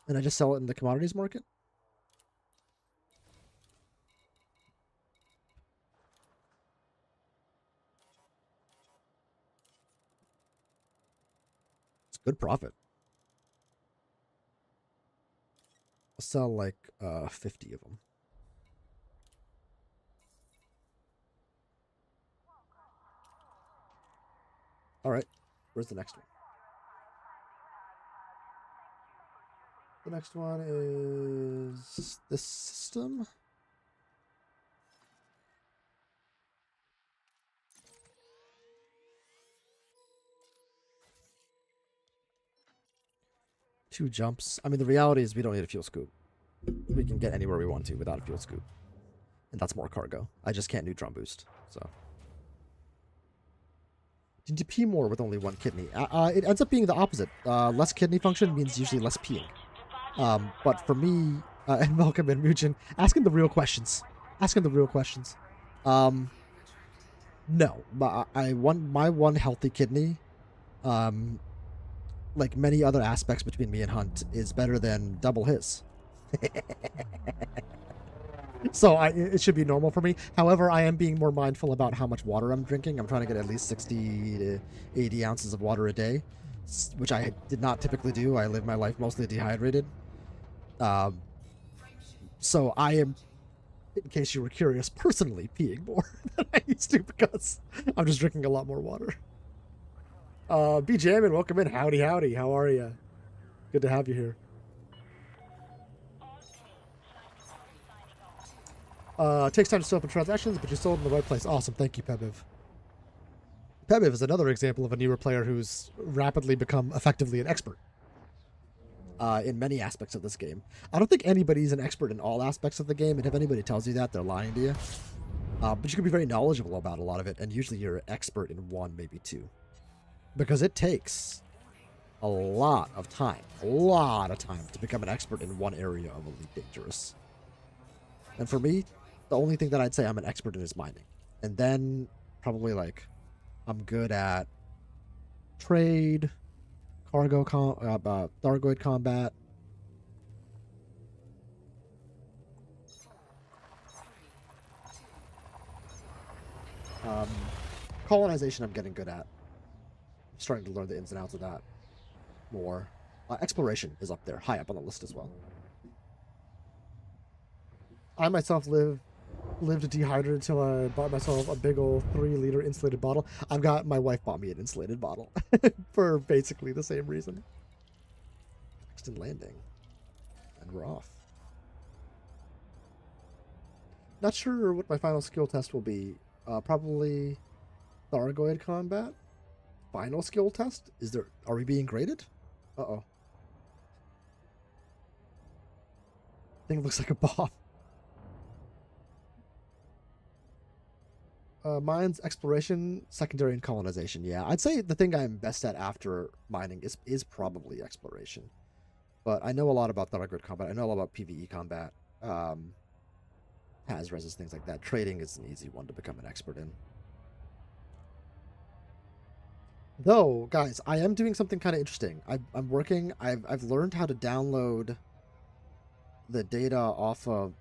And I just sell it in the commodities market? It's good profit. I'll sell like 50 of them. All right, where's the next one? The next one is this system. Two jumps. I mean, the reality is we don't need a fuel scoop. We can get anywhere we want to without a fuel scoop. And that's more cargo. I just can't neutron boost, so. You need to pee more with only one kidney. It ends up being the opposite. Less kidney function means usually less peeing. But for me, and welcome in Mujin, asking the real questions. Asking the real questions. No, my one healthy kidney, like many other aspects between me and Hunt, is better than double his. So it should be normal for me. However, I am being more mindful about how much water I'm drinking. I'm trying to get at least 60 to 80 ounces of water a day, which I did not typically do. I live my life mostly dehydrated. So I am, in case you were curious, personally peeing more than I used to because I'm just drinking a lot more water. BJM, welcome in. Howdy, howdy. How are you? Good to have you here. It takes time to open transactions, but you sold in the right place. Awesome. Thank you, Pebiv. Pebiv is another example of a newer player who's rapidly become effectively an expert in many aspects of this game. I don't think anybody's an expert in all aspects of the game, and if anybody tells you that, they're lying to you. But you can be very knowledgeable about a lot of it, and usually you're an expert in one, maybe two. Because it takes a lot of time to become an expert in one area of Elite Dangerous. And for me, the only thing that I'd say I'm an expert in is mining. And then probably like I'm good at trade, Thargoid combat. Colonization I'm getting good at. I'm starting to learn the ins and outs of that more. Exploration is up there, high up on the list as well. I myself lived dehydrated until I bought myself a big old 3-liter insulated bottle. My wife bought me an insulated bottle for basically the same reason. Paxton Landing. And we're off. Not sure what my final skill test will be. Probably Thargoid combat. Final skill test? Are we being graded? Uh-oh. Thing looks like a bomb. Mine's exploration, secondary, and colonization. Yeah, I'd say the thing I'm best at after mining is probably exploration. But I know a lot about Thargoid combat. I know a lot about PvE combat. Has-reses, things like that. Trading is an easy one to become an expert in. Though, guys, I am doing something kind of interesting. I'm working. I've learned how to download the data off of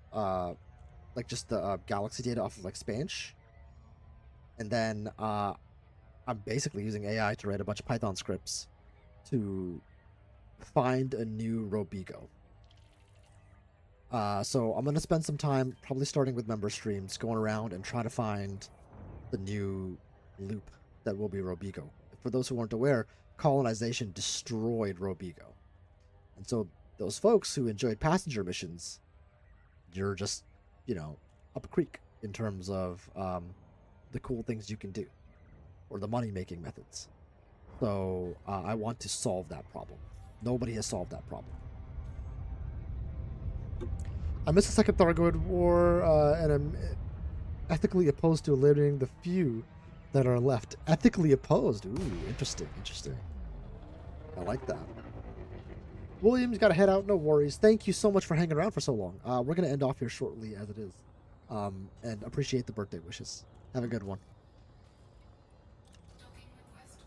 like just the galaxy data off of like Spanch, and then I'm basically using AI to write a bunch of Python scripts to find a new Robigo. So I'm gonna spend some time, probably starting with member streams, going around and try to find the new loop that will be Robigo. For those who weren't aware, colonization destroyed Robigo. And so those folks who enjoyed passenger missions, you're just, up a creek in terms of the cool things you can do, or the money-making methods. So I want to solve that problem. Nobody has solved that problem. I missed the Second Thargoid War, and I'm ethically opposed to eliminating the few that are left. Ethically opposed? Ooh, interesting. I like that. William's got to head out. No worries. Thank you so much for hanging around for so long. We're going to end off here shortly as it is. And appreciate the birthday wishes. Have a good one. Docking request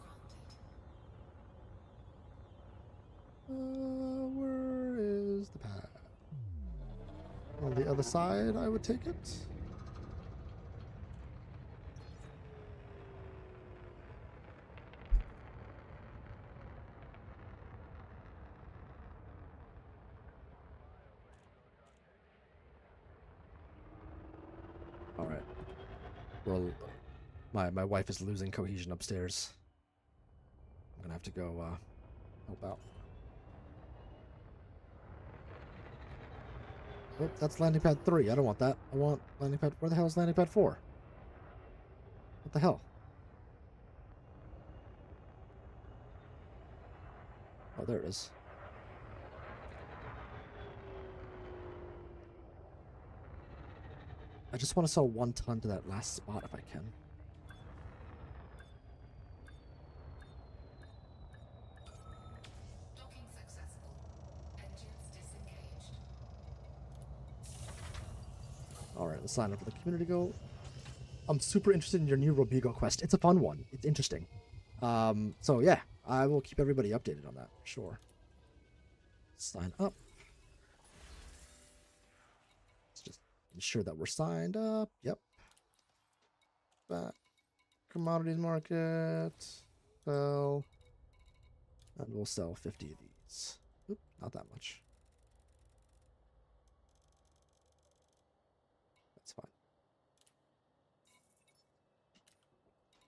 granted. Where is the pad? On the other side, I would take it. All right. My wife is losing cohesion upstairs. I'm gonna have to go help out. Oh, that's landing pad 3. I don't want that. I want landing pad... Where the hell is landing pad 4? What the hell? Oh, there it is. I just want to sell 1 ton to that last spot if I can. Docking successful. Engines disengaged. Alright, let's sign up for the community goal. I'm super interested in your new Robigo quest. It's a fun one. It's interesting. So yeah, I will keep everybody updated on that, for sure. Sign up. Let's just ensure that we're signed up. Yep. Back. Commodities market. Sell. And we'll sell 50 of these. Oop, not that much. That's fine.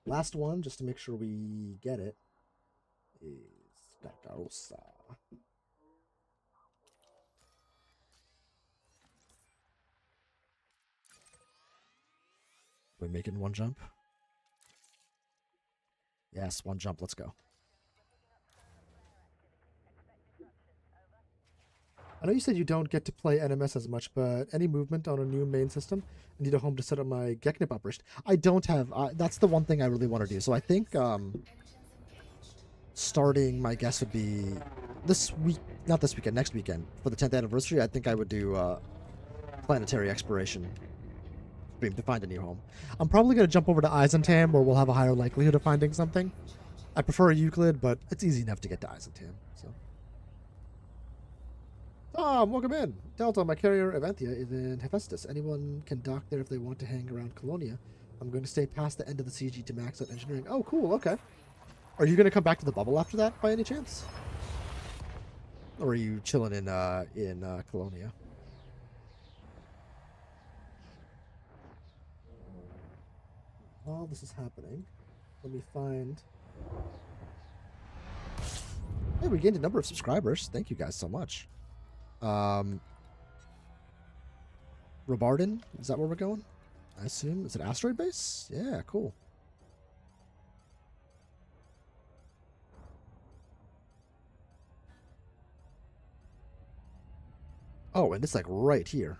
Last one, just to make sure we get it, is Gargarosa. We make it in 1 jump? Yes, 1 jump, let's go. I know you said you don't get to play NMS as much, but any movement on a new main system? I need a home to set up my Geknip operation. I don't have... that's the one thing I really want to do. So I think starting, my guess would be this week... Not this weekend, next weekend. For the 10th anniversary, I think I would do planetary exploration stream to find a new home. I'm probably going to jump over to Eisentam, where we'll have a higher likelihood of finding something. I prefer Euclid, but it's easy enough to get to Eisentam, so... Tom, welcome in. Delta, my carrier Evanthia is in Hephaestus. Anyone can dock there if they want to hang around Colonia. I'm going to stay past the end of the CG to max out engineering. Oh, cool, okay. Are you going to come back to the bubble after that, by any chance? Or are you chilling in Colonia? While this is happening, let me find. Hey, we gained a number of subscribers. Thank you guys so much. Robardin, is that where we're going? I assume. Is it asteroid base? Yeah, cool. Oh, and it's like right here.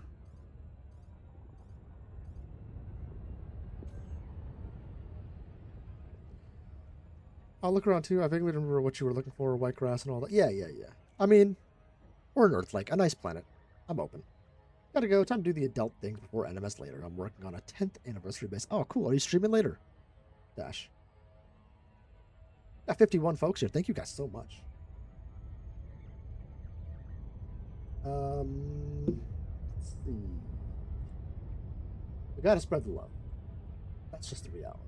I'll look around too. I vaguely remember what you were looking for, white grass and all that. Yeah. I mean, we're an Earth like a nice planet. I'm open. Gotta go. Time to do the adult things before NMS later. I'm working on a 10th anniversary base. Oh, cool. Are you streaming later? Dash. Got 51 folks here. Thank you guys so much. Let's see. We gotta spread the love. That's just the reality.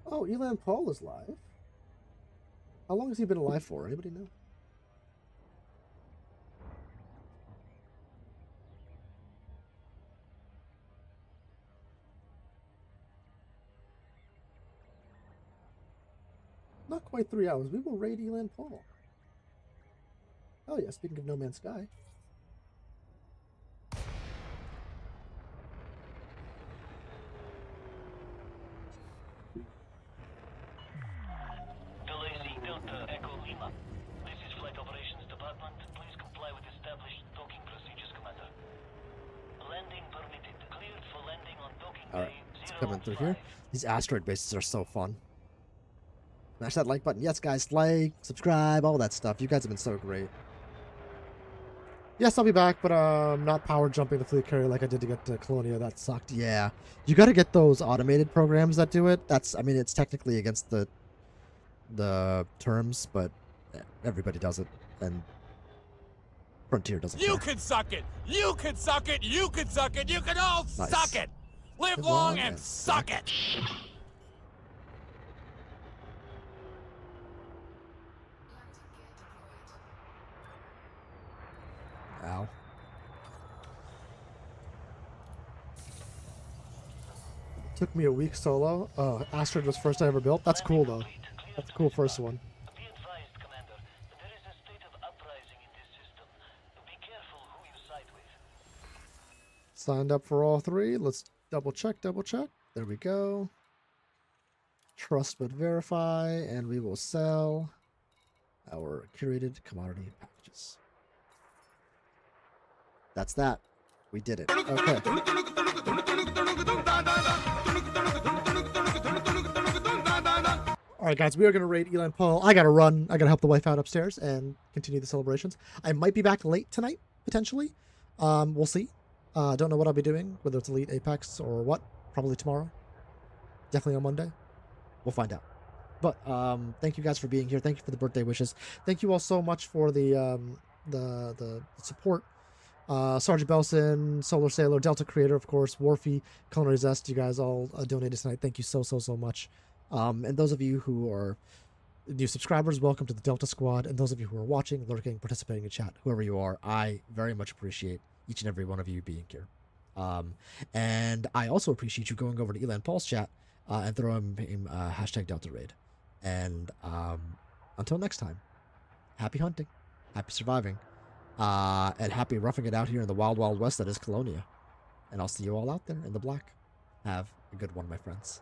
Oh, Elan Paul is live. How long has he been alive for? Anybody know? Not quite 3 hours. We will raid Elan Paul. Oh yeah, speaking of No Man's Sky. Delta Echo Lima. This is Flight Operations Department. Please comply with established docking procedures, Commander. Landing permitted. Cleared for landing on docking Alright, bay it's coming through 05. here. These asteroid bases are so fun. Smash that like button. Yes, guys, like, subscribe, all that stuff. You guys have been so great. Yes, I'll be back, but not power jumping the fleet carrier like I did to get to Colonia. That sucked. Yeah, you got to get those automated programs that do it. That's, I mean, it's technically against the terms, but everybody does it, and Frontier doesn't. You care. can suck it. You can suck it. You can suck it. You can all Nice. suck it. Live Live long and suck it. Ow. Took me a week solo. Asteroid was first I ever built. That's cool though. That's a cool first one. Be advised, Commander, that there is a state of uprising in this system. Be careful who you side with. Signed up for all three. Let's double check, double check. There we go. Trust but verify, and we will sell our curated commodity packages. That's that. We did it. Okay. All right, guys, we are going to raid Elan Paul. I got to run. I got to help the wife out upstairs and continue the celebrations. I might be back late tonight, potentially. We'll see. Don't know what I'll be doing, whether it's Elite, Apex, or what. Probably tomorrow. Definitely on Monday. We'll find out. But thank you guys for being here. Thank you for the birthday wishes. Thank you all so much for the support. Sergeant Belson, Solar Sailor, Delta Creator, of course, Warfy, Culinary Zest, you guys all donated tonight. Thank you so much. And those of you who are new subscribers, welcome to the Delta Squad. And those of you who are watching, lurking, participating in chat, whoever you are, I very much appreciate each and every one of you being here. And I also appreciate you going over to Elan Paul's chat and throwing him hashtag Delta Raid. And until next time, happy hunting, happy surviving, and happy roughing it out here in the wild, wild west that is Colonia. And I'll see you all out there in the black. Have a good one, my friends.